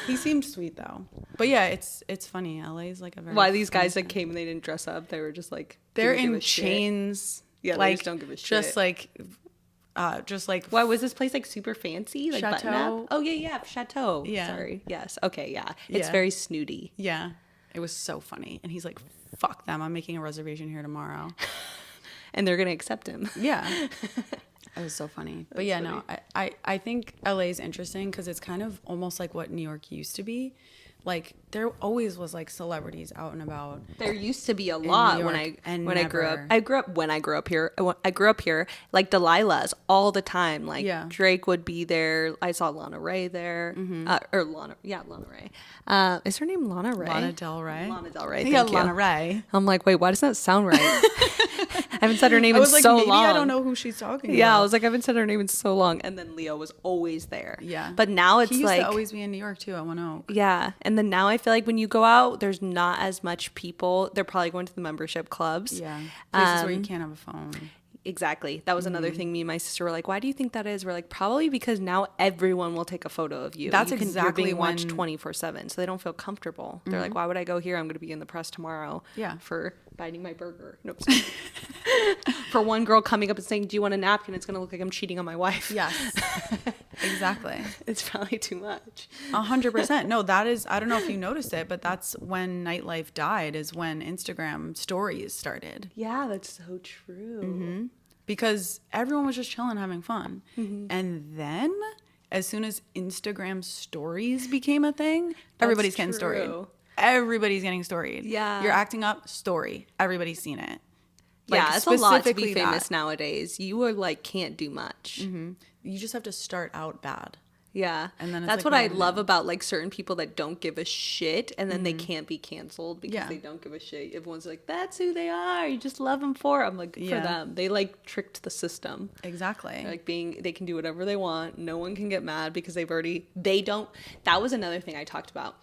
He seemed sweet though. But yeah, it's funny. LA's like a very Why these guys that came and they didn't dress up? They were just like, they're didn't give in a shit. chains. Yeah, like, they just don't give a shit. Just like Why was this place like super fancy? Like button Chateau. up? Oh yeah, Chateau. Yeah. Sorry. Yes. Okay. Yeah. It's Yeah. very snooty. Yeah. It was so funny. And he's like, fuck them. I'm making a reservation here tomorrow. And they're gonna accept him. Yeah. It was so funny. But yeah, funny. No, I think LA is interesting because it's kind of almost like what New York used to be. Like there always was like celebrities out and about. There used to be a lot when I grew up. I grew up here. I grew up here like Delilah's all the time. Like Drake would be there. I saw Lana Ray there. Lana Ray. Is her name Lana Ray? Lana Del Rey. Lana Del Rey. Yeah, Lana Ray. I'm like, wait, why does that sound right? I haven't said her name in so maybe long. I don't know who she's talking about. Yeah, I was like, I haven't said her name in so long. And then Leo was always there. Yeah. But now it's he used like to always be in New York too at One Oak. Yeah. And then now I feel like when you go out, there's not as much people. They're probably going to the membership clubs. Yeah. Places where you can't have a phone. Exactly. That was another thing me and my sister were like, why do you think that is? We're like, probably because now everyone will take a photo of you. That's you're exactly being watched 24/7. So they don't feel comfortable. They're like, why would I go here? I'm going to be in the press tomorrow for biting my burger. Nope. For one girl coming up and saying, do you want a napkin? It's going to look like I'm cheating on my wife. Yes. Exactly. It's probably too much. 100%. No, that is, I don't know if you noticed it, but that's when nightlife died, is when Instagram stories started. Yeah, that's so true. because everyone was just chilling, having fun. And then as soon as Instagram stories became a thing, everybody's getting storied. Everybody's getting storied. Yeah. You're acting up, story. Everybody's seen it. Yeah, it's a lot to be specifically famous that. nowadays. You are like can't do much. You just have to start out bad. Yeah. And then it's that's like what I whatever love now. about like certain people that don't give a shit and then they can't be canceled because Yeah. they don't give a shit. Everyone's like, that's who they are. You just love them for it. I'm like, good for Yeah. them. They like tricked the system. Exactly. Like they can do whatever they want. No one can get mad because they don't. That was another thing I talked about.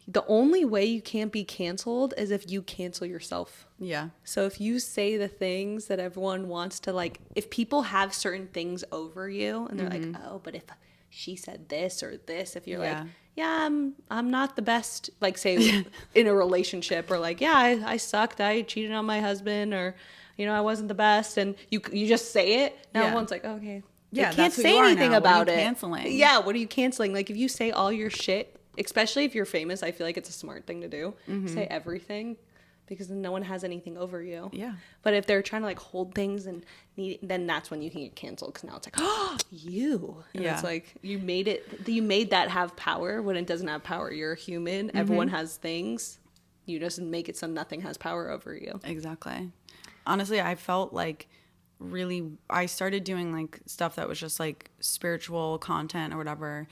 The only way you can't be canceled is if you cancel yourself. Yeah. So if you say the things that everyone wants to, like, if people have certain things over you and they're like, oh, but if she said this or this, if you're Yeah. like, yeah, I'm not the best, like, say in a relationship, or like, yeah, I sucked, I cheated on my husband, or, you know, I wasn't the best, and you just say it, now Yeah. everyone's like, okay. Yeah, They can't that's who say you are anything now. What are you about it. canceling? Yeah, what are you canceling? Like, if you say all your shit, especially if you're famous, I feel like it's a smart thing to do. Say everything, because then no one has anything over you. Yeah. But if they're trying to like hold things and then that's when you can get canceled, because now it's like, oh, you. And Yeah. it's like you made that have power when it doesn't have power. You're a human. Everyone has things. You just make it so nothing has power over you. Exactly. Honestly, I felt like I started doing like stuff that was just like spiritual content or whatever.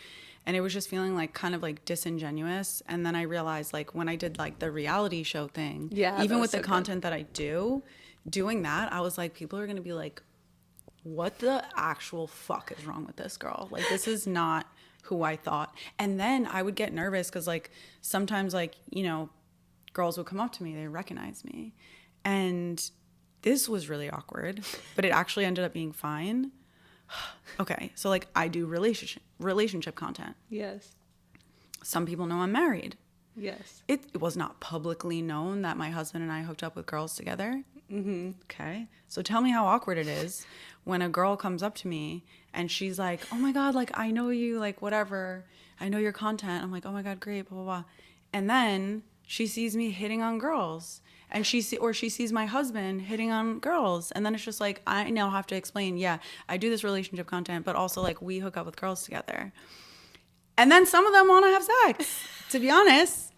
And it was just feeling like kind of like disingenuous. And then I realized like when I did like the reality show thing, Yeah, even that with was the so good. content that I do, doing that, I was like, people are going to be like, what the actual fuck is wrong with this girl? Like, this is not who I thought. And then I would get nervous because like sometimes like, you know, girls would come up to me, they recognize me. And this was really awkward, but it actually ended up being fine. Okay, so like I do relationship content. Yes. Some people know I'm married. Yes. It was not publicly known that my husband and I hooked up with girls together. Okay, so tell me how awkward it is when a girl comes up to me and she's like, oh my God, like I know you, like whatever. I know your content. I'm like, oh my God, great, blah, blah, blah. And then she sees me hitting on girls. And she sees my husband hitting on girls, and then it's just like I now have to explain. Yeah, I do this relationship content, but also like we hook up with girls together. And then some of them want to have sex, to be honest.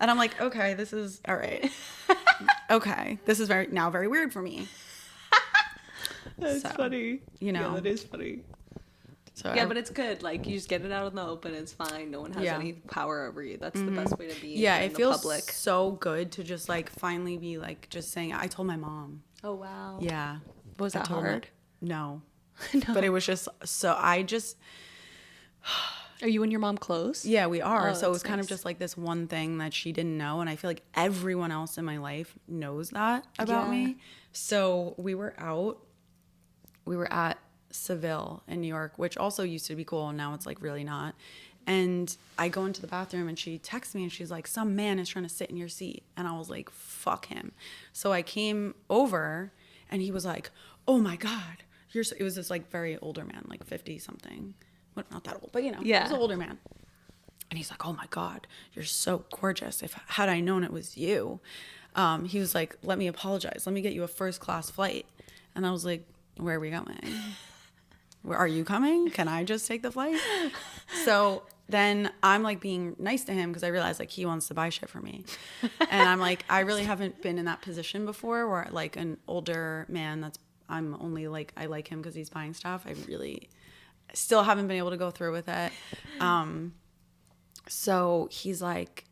And I'm like, okay, this is all right. Okay, this is very weird for me. That's So, funny. you know. Yeah, that is funny. So Yeah, but it's good. Like, you just get it out in the open. It's fine. No one has Yeah. any power over you. That's the best way to be yeah, in it the feels public. so good to just like finally be like just saying. I told my mom. Oh, wow. Yeah, Was I that told her. hard? No. No. But it was just so I just. Are you and your mom close? Yeah, we are. Oh, so it was that's kind of nice. just like this one thing that she didn't know. And I feel like everyone else in my life knows that about Yeah. me. So we were at Seville in New York, which also used to be cool. And now it's like really not. And I go into the bathroom and she texts me and she's like, some man is trying to sit in your seat. And I was like, fuck him. So I came over and he was like, oh my God. It was this like very older man, like 50 something. Well, not that old, but you know, Yeah. he was an older man. And he's like, oh my God, you're so gorgeous. Had I known it was you, he was like, let me apologize. Let me get you a first class flight. And I was like, where are we going? Where are you coming? Can I just take the flight? So then I'm like being nice to him because I realize like he wants to buy shit for me. And I'm like, I really haven't been in that position before where like an older man I'm only like, I like him because he's buying stuff. I really still haven't been able to go through with it. So he's like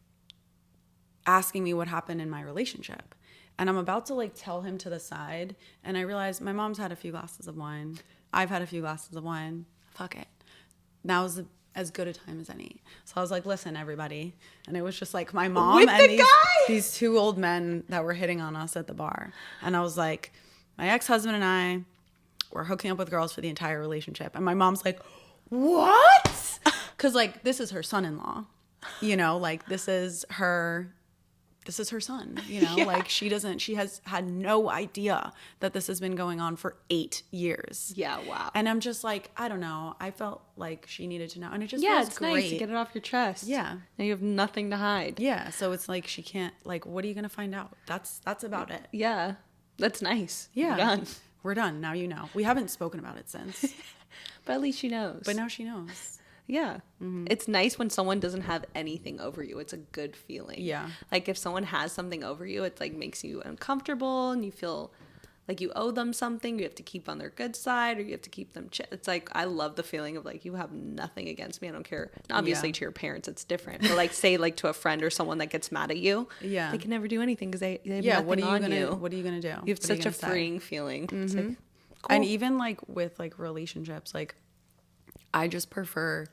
asking me what happened in my relationship. And I'm about to like tell him to the side. And I realize my mom's had a few glasses of wine. I've had a few glasses of wine. Fuck it. Now is as good a time as any. So I was like, listen, everybody. And it was just like my mom With and the guy? these two old men that were hitting on us at the bar. And I was like, my ex-husband and I were hooking up with girls for the entire relationship. And my mom's like, what? Because like this is her son-in-law, you know, like this is her son, you know, Yeah. like she has had no idea that this has been going on for 8 years. Yeah, wow. And I'm just like, I don't know. I felt like she needed to know. And it just Yeah, feels it's great. nice to get it off your chest. Yeah. Now you have nothing to hide. Yeah. So it's like she can't, like, what are you going to find out? That's about it. Yeah. That's nice. Yeah. You're done. We're done. Now you know. We haven't spoken about it since. But at least she knows. But now she knows. Yeah. It's nice when someone doesn't have anything over you. It's a good feeling. Yeah. Like if someone has something over you, it like makes you uncomfortable and you feel like you owe them something. You have to keep on their good side or you have to keep them. It's like, I love the feeling of like, you have nothing against me. I don't care. Obviously to your parents, it's different. But like say like to a friend or someone that gets mad at you. Yeah. They can never do anything because they have Yeah. nothing What are you on gonna? you. What are you gonna do? You have such a freeing feeling. It's like, cool. And even like with like relationships, like I just prefer,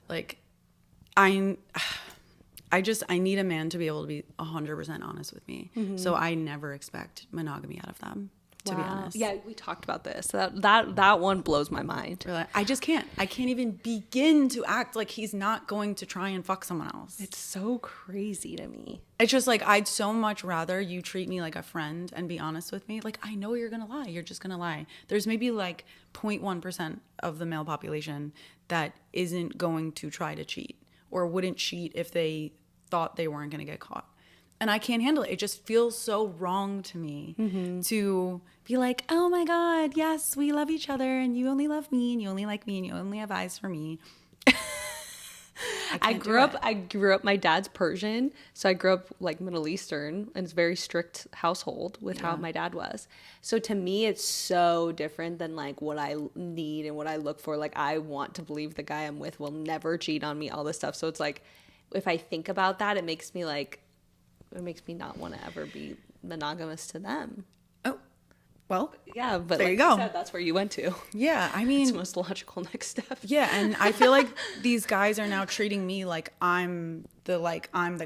like, I need a man to be able to be 100% honest with me. So I never expect monogamy out of them, to be honest. Yeah, we talked about this. That one blows my mind. Really, I just can't. I can't even begin to act like he's not going to try and fuck someone else. It's so crazy to me. It's just like, I'd so much rather you treat me like a friend and be honest with me. Like, I know you're going to lie. You're just going to lie. There's maybe like 0.1% of the male population that isn't going to try to cheat or wouldn't cheat if they thought they weren't going to get caught. And I can't handle it. It just feels so wrong to me to be like, oh my God, yes, we love each other and you only love me and you only like me and you only have eyes for me. I grew up, my dad's Persian, so I grew up like Middle Eastern, and it's a very strict household with how my dad was. So to me, it's so different than like what I need and what I look for. Like I want to believe the guy I'm with will never cheat on me, all this stuff. So it's like, if I think about that, it makes me not want to ever be monogamous to them. Oh, well, Yeah, but there like you go. said, that's where you went to. Yeah, I It's mean, the most logical next step. yeah, and I feel like these guys are now treating me like I'm the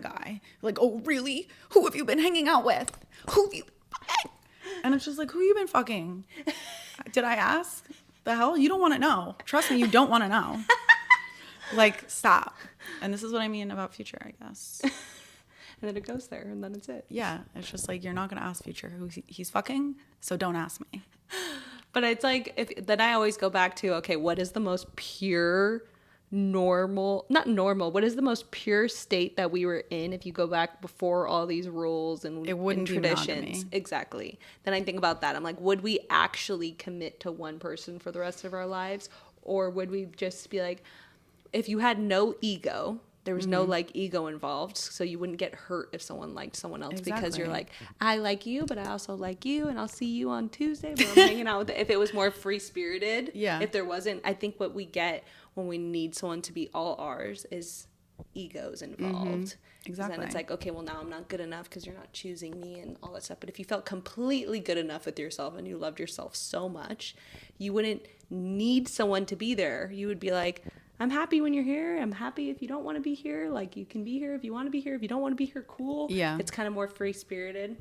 guy. Like, oh, really? Who have you been hanging out with? Who have you been fucking? And it's just like, who you been fucking? Did I ask? The hell? You don't want to know. Trust me, you don't want to know. Like, stop. And this is what I mean about Future, I guess. And then it goes there, and then it's it. Yeah, it's just like, you're not going to ask Future who he's fucking, so don't ask me. But it's like, then I always go back to, okay, what is the most pure, what is the most pure state that we were in if you go back before all these rules and, It wouldn't be traditions? monogamy. Exactly. Then I think about that. I'm like, would we actually commit to one person for the rest of our lives? Or would we just be like, if you had no ego, there was no like ego involved, so you wouldn't get hurt if someone liked someone else because you're like, I like you, but I also like you, and I'll see you on Tuesday, but I'm hanging out with it. If it was more free spirited, if there wasn't, I think what we get when we need someone to be all ours is egos involved. Exactly. Then it's like, okay, well now I'm not good enough because you're not choosing me and all that stuff. But if you felt completely good enough with yourself and you loved yourself so much, you wouldn't need someone to be there. You would be like, I'm happy when you're here. I'm happy if you don't want to be here. Like, you can be here if you want to be here. If you don't want to be here, cool. Yeah. It's kind of more free-spirited.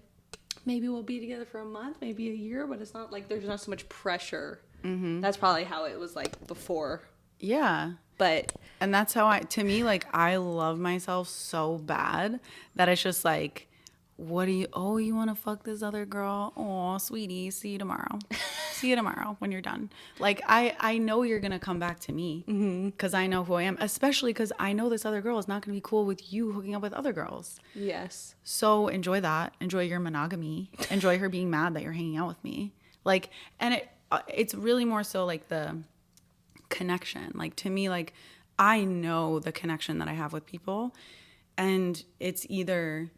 Maybe we'll be together for a month, maybe a year, but it's not like there's not so much pressure. That's probably how it was like before. Yeah. But And that's how to me, like, I love myself so bad that it's just like, you want to fuck this other girl? Oh, sweetie, see you tomorrow. See you tomorrow when you're done. Like, I know you're going to come back to me because I know who I am, especially because I know this other girl is not going to be cool with you hooking up with other girls. yes. So enjoy that. Enjoy your monogamy. Enjoy her being mad that you're hanging out with me. Like, and it's really more so like the connection. Like, to me, like, I know the connection that I have with people, and it's either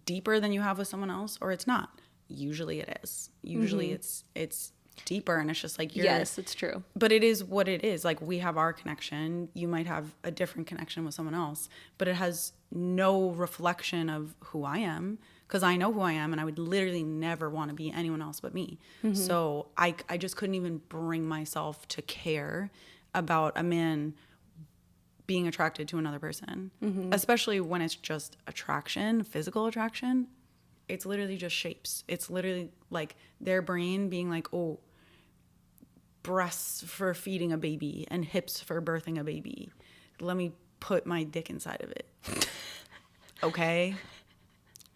deeper than you have with someone else or it's not. Usually it is. Usually it's deeper, and it's just like Yes, it's true. But it is what it is. Like, we have our connection. You might have a different connection with someone else, but it has no reflection of who I am, because I know who I am, and I would literally never want to be anyone else but me. So I just couldn't even bring myself to care about a man being attracted to another person, especially when it's just attraction, physical attraction. It's literally just shapes. It's literally like their brain being like, oh, breasts for feeding a baby and hips for birthing a baby. Let me put my dick inside of it. Okay?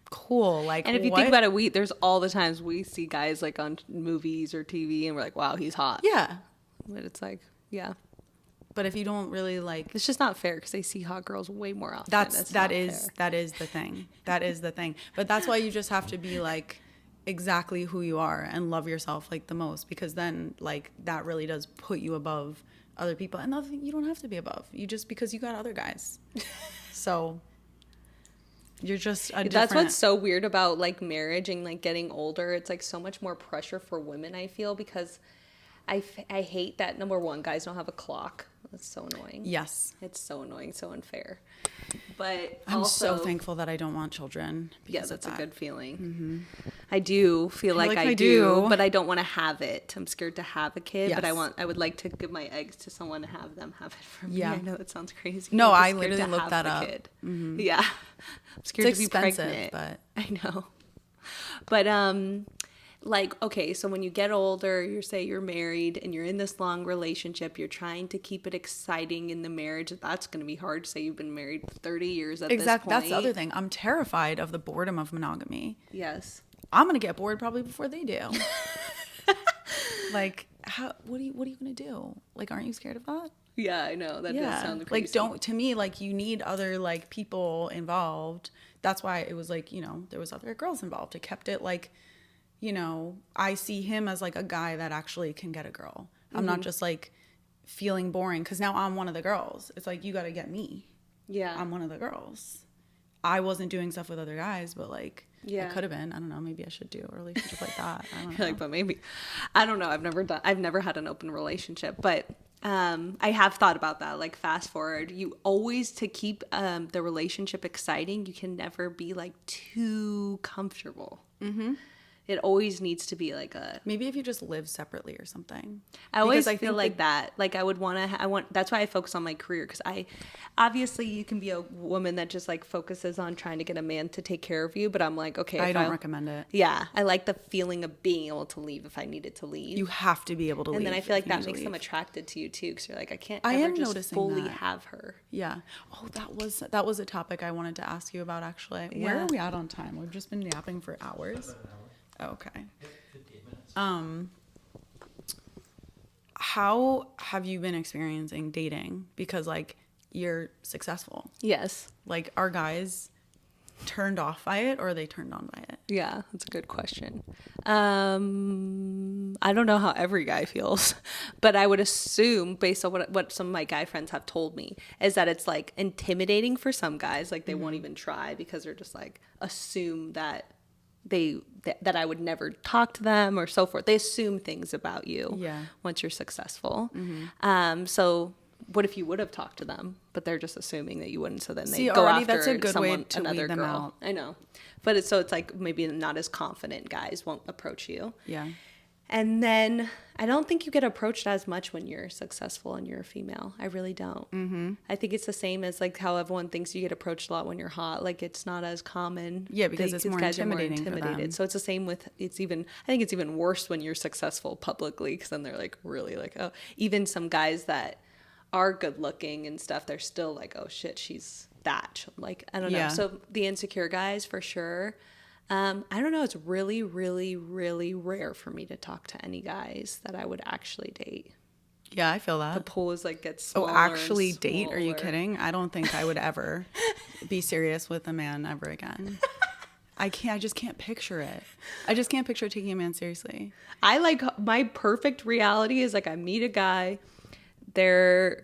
Cool. Like, And if you what? think about it, there's all the times we see guys like on movies or TV and we're like, wow, he's hot. Yeah. But it's like, yeah. But if you don't really like, It's just not fair because they see hot girls way more often. that not is fair. that is the thing. That is the thing. But that's why you just have to be like, exactly who you are and love yourself like the most, because then like that really does put you above other people. And the other thing, you don't have to be above you just because you got other guys. So you're just a different... That's what's so weird about like marriage and like getting older. It's like so much more pressure for women, I feel, because I hate that, number one, guys don't have a clock. That's so annoying. Yes. It's so annoying, so unfair. But I'm also, so thankful that I don't want children. Yeah, that's a good feeling. Mm-hmm. I do feel like I do, but I don't want to have it. I'm scared to have a kid, Yes. but I would like to give my eggs to someone to have them have it for me. Yeah. I know that sounds crazy. No, I'm I just scared literally to looked have that the up. kid. Mm-hmm. Yeah. I'm scared It's to be expensive, pregnant. but I know. But like, okay, so when you get older, you're married and you're in this long relationship, you're trying to keep it exciting in the marriage. That's going to be hard. Say you've been married for 30 years at this point. exactly. That's the other thing. I'm terrified of the boredom of monogamy. Yes. I'm gonna get bored probably before they do. Like, what are you gonna do? Like, aren't you scared of that? Yeah, I know. That does sound crazy. Like, to me, like, you need other like people involved. That's why it was like, there was other girls involved. It kept it like, I see him as like a guy that actually can get a girl. I'm not just like feeling boring because now I'm one of the girls. It's like, you got to get me. Yeah. I'm one of the girls. I wasn't doing stuff with other guys, but like, Yeah. I could have been. I don't know. Maybe I should do a relationship like that. I don't know. Like, but maybe, I don't know. I've never had an open relationship, but I have thought about that. Like, fast forward, you always, to keep the relationship exciting, you can never be like too comfortable. Mm-hmm. It always needs to be like Maybe if you just live separately or something. I always Because I feel think like that. Like, I want, that's why I focus on my career. Cause obviously you can be a woman that just like focuses on trying to get a man to take care of you. But I'm like, okay. I don't recommend it. Yeah. I like the feeling of being able to leave if I needed to leave. You have to be able to leave. And then I feel like if you that need to makes them leave. attracted to you too. Cause you're like, I can't I ever am just noticing fully that. have her. Yeah. Oh, that was a topic I wanted to ask you about, actually. Where Yeah. are we at on time? We've just been yapping for hours. Oh, okay. Yep, 58 minutes. How have you been experiencing dating? Because like, you're successful. Yes. Like, are guys turned off by it or are they turned on by it? Yeah, that's a good question. I don't know how every guy feels, but I would assume, based on what some of my guy friends have told me, is that it's like intimidating for some guys. Like, they won't even try because they're just like, assume that that I would never talk to them or so forth. They assume things about you once you're successful. So what if you would have talked to them, but they're just assuming that you wouldn't? So then they go already after that's a good way to another weed them girl. out. I know, but it's like maybe not as confident guys won't approach you. Yeah. And then I don't think you get approached as much when you're successful and you're a female. I really don't. Mm-hmm. I think it's the same as like how everyone thinks you get approached a lot when you're hot. Like, it's not as common. Yeah, because it's more guys are intimidating for them. So it's the same with, I think it's even worse when you're successful publicly, because then they're like really like, oh, even some guys that are good looking and stuff, they're still like, oh shit, she's that. Like, I don't know. So the insecure guys for sure. I don't know. It's really, really, really rare for me to talk to any guys that I would actually date. Yeah, I feel that. The pool is like gets Oh, smaller. actually and date? Are you smaller. kidding? I don't think I would ever be serious with a man ever again. I just can't picture it. I just can't picture taking a man seriously. I like, my perfect reality is like, I meet a guy, they're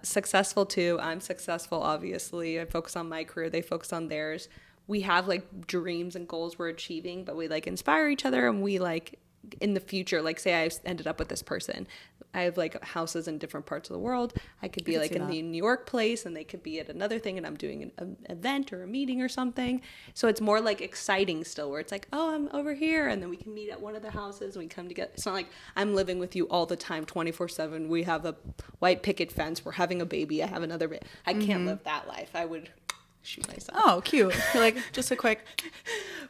successful too. I'm successful, obviously. I focus on my career. They focus on theirs. We have like dreams and goals we're achieving, but we like inspire each other, and we like in the future, like say I ended up with this person. I have like houses in different parts of the world. I could be like in the New York place, and they could be at another thing, and I'm doing an event or a meeting or something. So it's more like exciting still, where it's like, oh, I'm over here, and then we can meet at one of the houses and we come together. It's not like I'm living with you all the time, 24/7. We have a white picket fence. We're having a baby. I have another baby. I can't live that life. I would shoot myself. Oh, cute. You're like, just a quick...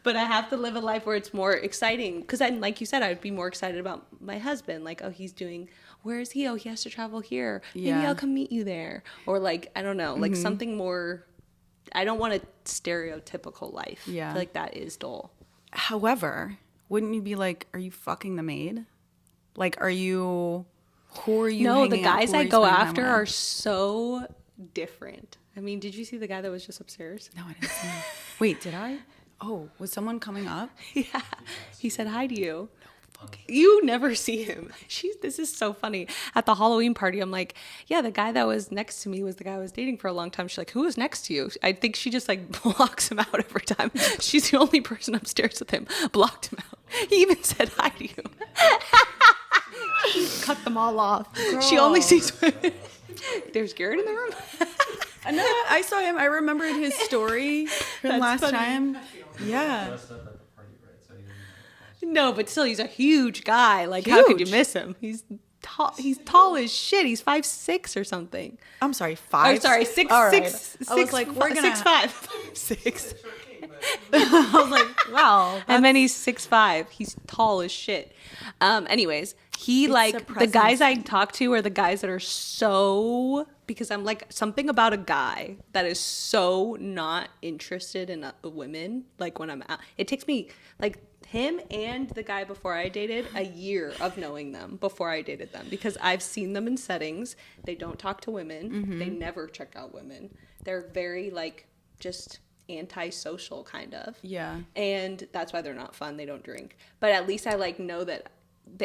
But I have to live a life where it's more exciting. Because then, like you said, I'd be more excited about my husband. Like, oh, he's doing, where is he? Oh, he has to travel here. Maybe I'll come meet you there. Or like, I don't know, like something more, I don't want a stereotypical life. Yeah. I feel like that is dull. However, wouldn't you be like, are you fucking the maid? Like, who are you No, the hanging out- guys who are I you go spending time after with? are so different. I mean, did you see the guy that was just upstairs? No, I didn't see him. Wait, did I? Oh, was someone coming up? Yeah. He said hi to you. You never see him. This is so funny. At the Halloween party, I'm like, yeah, the guy that was next to me was the guy I was dating for a long time. She's like, who was next to you? I think she just like blocks him out every time. She's the only person upstairs with him. Blocked him out. He even said hi to you. Cut them all off. Girl. She only sees women. There's Garrett in the room. No, I saw him. I remembered his story from last funny. time. Yeah. Dressed up at the party, right? So he didn't know. No, but still, he's a huge guy. Like, how could you Huge. miss him? He's tall. He's tall as shit. He's 5'6" or something. I'm sorry, 5. Oh, sorry, 6'6". All right. Six, I was like, we're gonna 6'5". 6. I was like, wow. And then he's 6'5". He's tall as shit. Anyways, he It's like a the presence. guys I talk to are the guys that are so, because I'm like something about a guy that is so not interested in women. Like when I'm out, it takes me like him and the guy before I dated a year of knowing them before I dated them, because I've seen them in settings. They don't talk to women. Mm-hmm. They never check out women. They're very like just antisocial kind of. Yeah. And that's why they're not fun. They don't drink. But at least I like know that,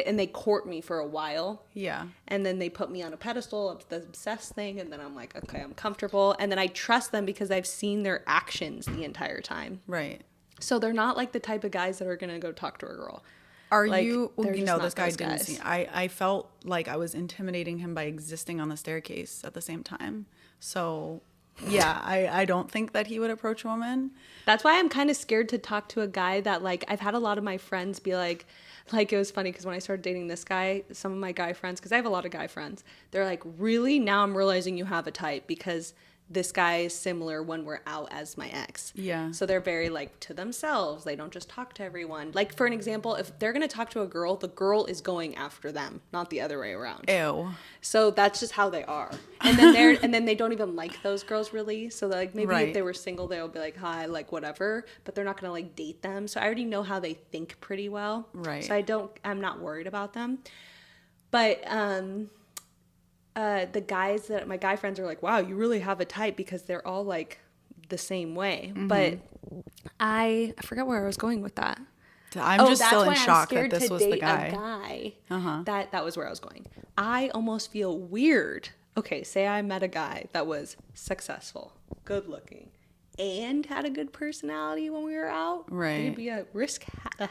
and they court me for a while. Yeah. And then they put me on a pedestal of the obsessed thing. And then I'm like, okay, I'm comfortable. And then I trust them because I've seen their actions the entire time. Right. So they're not like the type of guys that are going to go talk to a girl. Are Like, you? they're You just know, not this guy those didn't guys. see. I felt like I was intimidating him by existing on the staircase at the same time. So, yeah, I don't think that he would approach a woman. That's why I'm kind of scared to talk to a guy that like, I've had a lot of my friends be like it was funny because when I started dating this guy, some of my guy friends, because I have a lot of guy friends, they're like, really? Now I'm realizing you have a type because this guy is similar when we're out as my ex. Yeah. So they're very like to themselves. They don't just talk to everyone. Like for an example, if they're going to talk to a girl, the girl is going after them, not the other way around. Ew. So that's just how they are. And then they don't even like those girls really. So like maybe Right. if they were single, they'll be like, hi, like whatever, but they're not going to like date them. So I already know how they think pretty well. Right. So I'm not worried about them. But the guys that my guy friends are like, wow, you really have a type, because they're all like the same way. Mm-hmm. But I forgot where I was going with that. I'm just still in why I'm shock that scared this to was the date guy. a guy. Uh-huh. That was where I was going. I almost feel weird. Okay, say I met a guy that was successful, good looking, and had a good personality when we were out. Right. It'd be a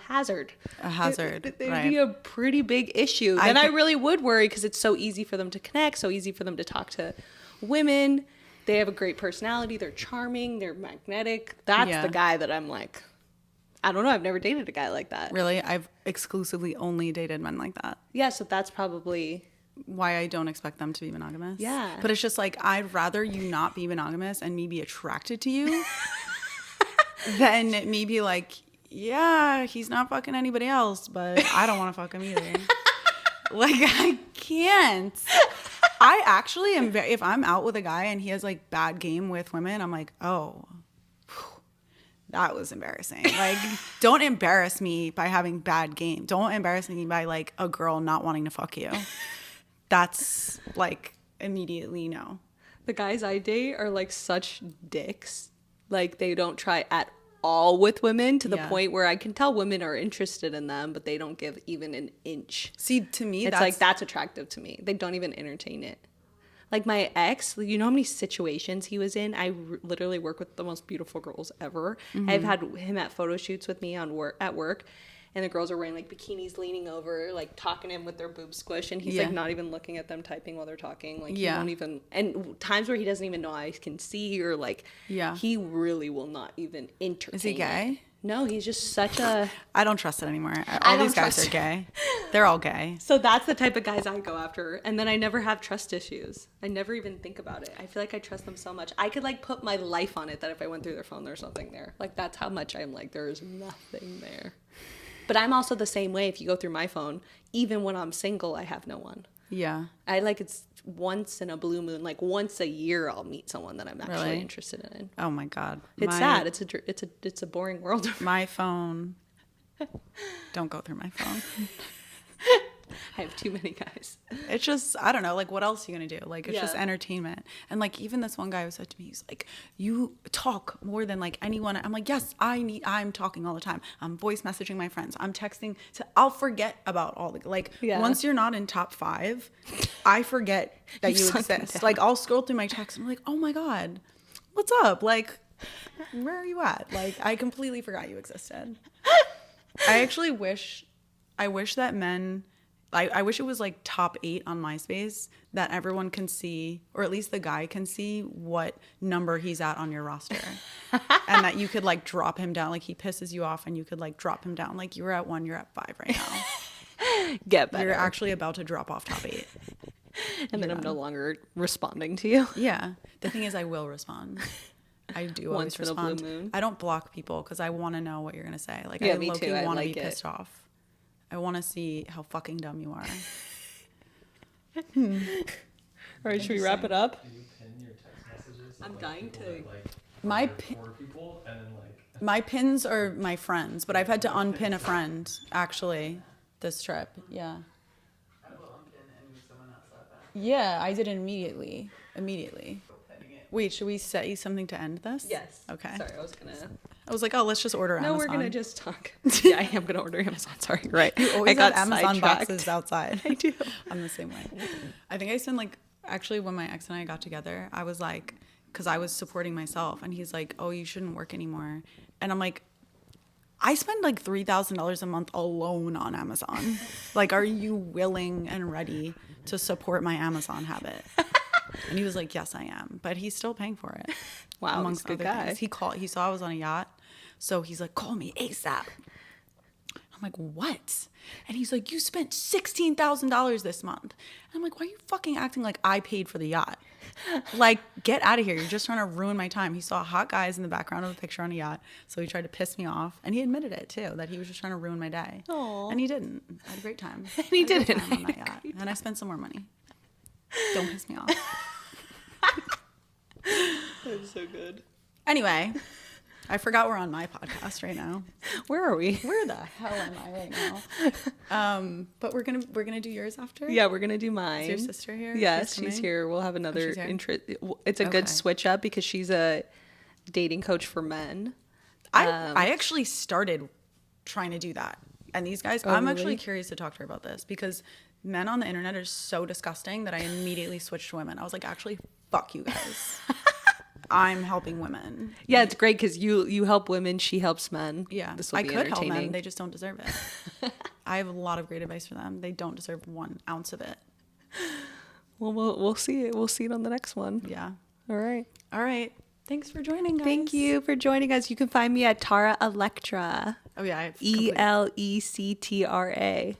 hazard. A hazard, It'd right. be a pretty big issue. Then I really would worry, because it's so easy for them to connect, so easy for them to talk to women. They have a great personality. They're charming. They're magnetic. That's Yeah. the guy that I'm like, I don't know. I've never dated a guy like that. Really, I've exclusively only dated men like that. Yeah, so that's probably... Why I don't expect them to be monogamous. Yeah. But it's just like, I'd rather you not be monogamous and me be attracted to you than me be like, yeah, he's not fucking anybody else, but I don't want to fuck him either. Like, I can't. I actually am if I'm out with a guy and he has like bad game with women, I'm like, oh, whew, that was embarrassing. Like, don't embarrass me by having bad game. Don't embarrass me by like a girl not wanting to fuck you. That's like immediately no. The guys I date are like such dicks. Like they don't try at all with women, to the Yeah. point where I can tell women are interested in them, but they don't give even an inch. See, to me, It's like, that's attractive to me. They don't even entertain it. Like my ex, you know how many situations he was in? I literally work with the most beautiful girls ever. Mm-hmm. I've had him at photo shoots with me at work. And the girls are wearing like bikinis, leaning over, like talking to him with their boobs squished, and he's Yeah. like not even looking at them, typing while they're talking. Like Yeah. he won't even. And times where he doesn't even know I can see, or like, Yeah. he really will not even entertain. Is he gay? it. No, he's just such a. I don't trust it anymore. I All don't these guys trust are gay. They're all gay. So that's the type of guys I go after, and then I never have trust issues. I never even think about it. I feel like I trust them so much. I could like put my life on it that if I went through their phone, there's something there. Like that's how much I'm like, there is nothing there. But I'm also the same way. If you go through my phone, even when I'm single, I have no one. Yeah. I like, it's once in a blue moon, like once a year, I'll meet someone that I'm actually Really? interested in. Oh my God. It's sad. It's a boring world. My phone. Don't go through my phone. I have too many guys. It's just, I don't know, like, what else are you gonna do? Like, it's just Yeah. entertainment. And like, even this one guy who said to me, he's like, you talk more than like anyone. I'm like, yes, I'm talking all the time. I'm voice messaging my friends. I'm texting I'll forget about all the, like, Yeah. once you're not in top 5, I forget that you You've sunken exist. down. Like, I'll scroll through my texts. I'm like, oh my God, what's up? Like, where are you at? Like, I completely forgot you existed. I actually wish that men, I wish it was like top 8 on MySpace that everyone can see, or at least the guy can see what number he's at on your roster. And that you could like drop him down. Like, he pisses you off and you could like drop him down. Like, you were at 1, you're at 5 right now. Get better. You're actually about to drop off top 8. And then I'm no longer responding to you. Yeah. The thing is, I will respond. I do Once always in a blue respond. moon. I don't block people because I want to know what you're going to say. Like, Yeah, I me low-key too. I want to like be it. pissed off. I want to see how fucking dumb you are. All right, should we wrap it up? Do you pin your text messages? of, I'm like, dying people to- that, like, My are pi- for people, and then like. My pins are my friends, but I've had to unpin a friend actually this trip. Yeah. Yeah, I did it immediately. Wait, should we set you something to end this? Yes. Okay. Sorry, I was gonna. I was like, oh, let's just order Amazon. No, we're gonna just talk. Yeah, I am gonna order Amazon. Sorry, right. You always I got have Amazon sidetracked. boxes outside. I do. I'm the same way. I think I spent like, actually when my ex and I got together, I was like, because I was supporting myself, and he's like, oh, you shouldn't work anymore. And I'm like, I spend like $3,000 a month alone on Amazon. Like, are you willing and ready to support my Amazon habit? And he was like, yes, I am. But he's still paying for it. Wow, he's a good guy. Things. He saw I was on a yacht. So he's like, call me ASAP. I'm like, what? And he's like, you spent $16,000 this month. And I'm like, why are you fucking acting like I paid for the yacht? Like, get out of here. You're just trying to ruin my time. He saw hot guys in the background of the picture on a yacht. So he tried to piss me off. And he admitted it too, that he was just trying to ruin my day. Aw. And he didn't. I had a great time. And he I had a great didn't. time on that yacht. And I spent some more money. Don't piss me off. That's so good. Anyway, I forgot we're on my podcast right now. Where are we? Where the hell am I right now? But we're gonna do yours after. Yeah, we're gonna do mine. Is your sister here? Yes, She's she's coming? here. We'll have another she's here? interest. It's a good Okay. switch up because she's a dating coach for men. I actually started trying to do that, and these guys. Oh, I'm really? actually curious to talk to her about this because men on the internet are so disgusting that I immediately switched to women. I was like, actually, fuck you guys. I'm helping women. Yeah, it's great because you help women, she helps men. Yeah, This will I be could help entertaining. men. They just don't deserve it. I have a lot of great advice for them. They don't deserve 1 ounce of it. Well, we'll see it. We'll see it on the next one. Yeah. All right. All right. Thanks for joining, guys. Thank you for joining us. You can find me at Tara Electra. Oh yeah, I've ELECTRA.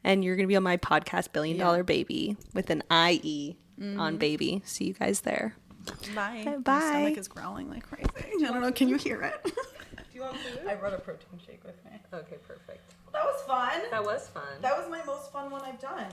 And you're going to be on my podcast, Billion Dollar Baby, with an IE on baby. See you guys there. Bye. Bye. My stomach is growling like crazy. I don't know. Can you hear it? Do you want food? I brought a protein shake with me. Okay, perfect. That was fun. That was fun. That was my most fun one I've done.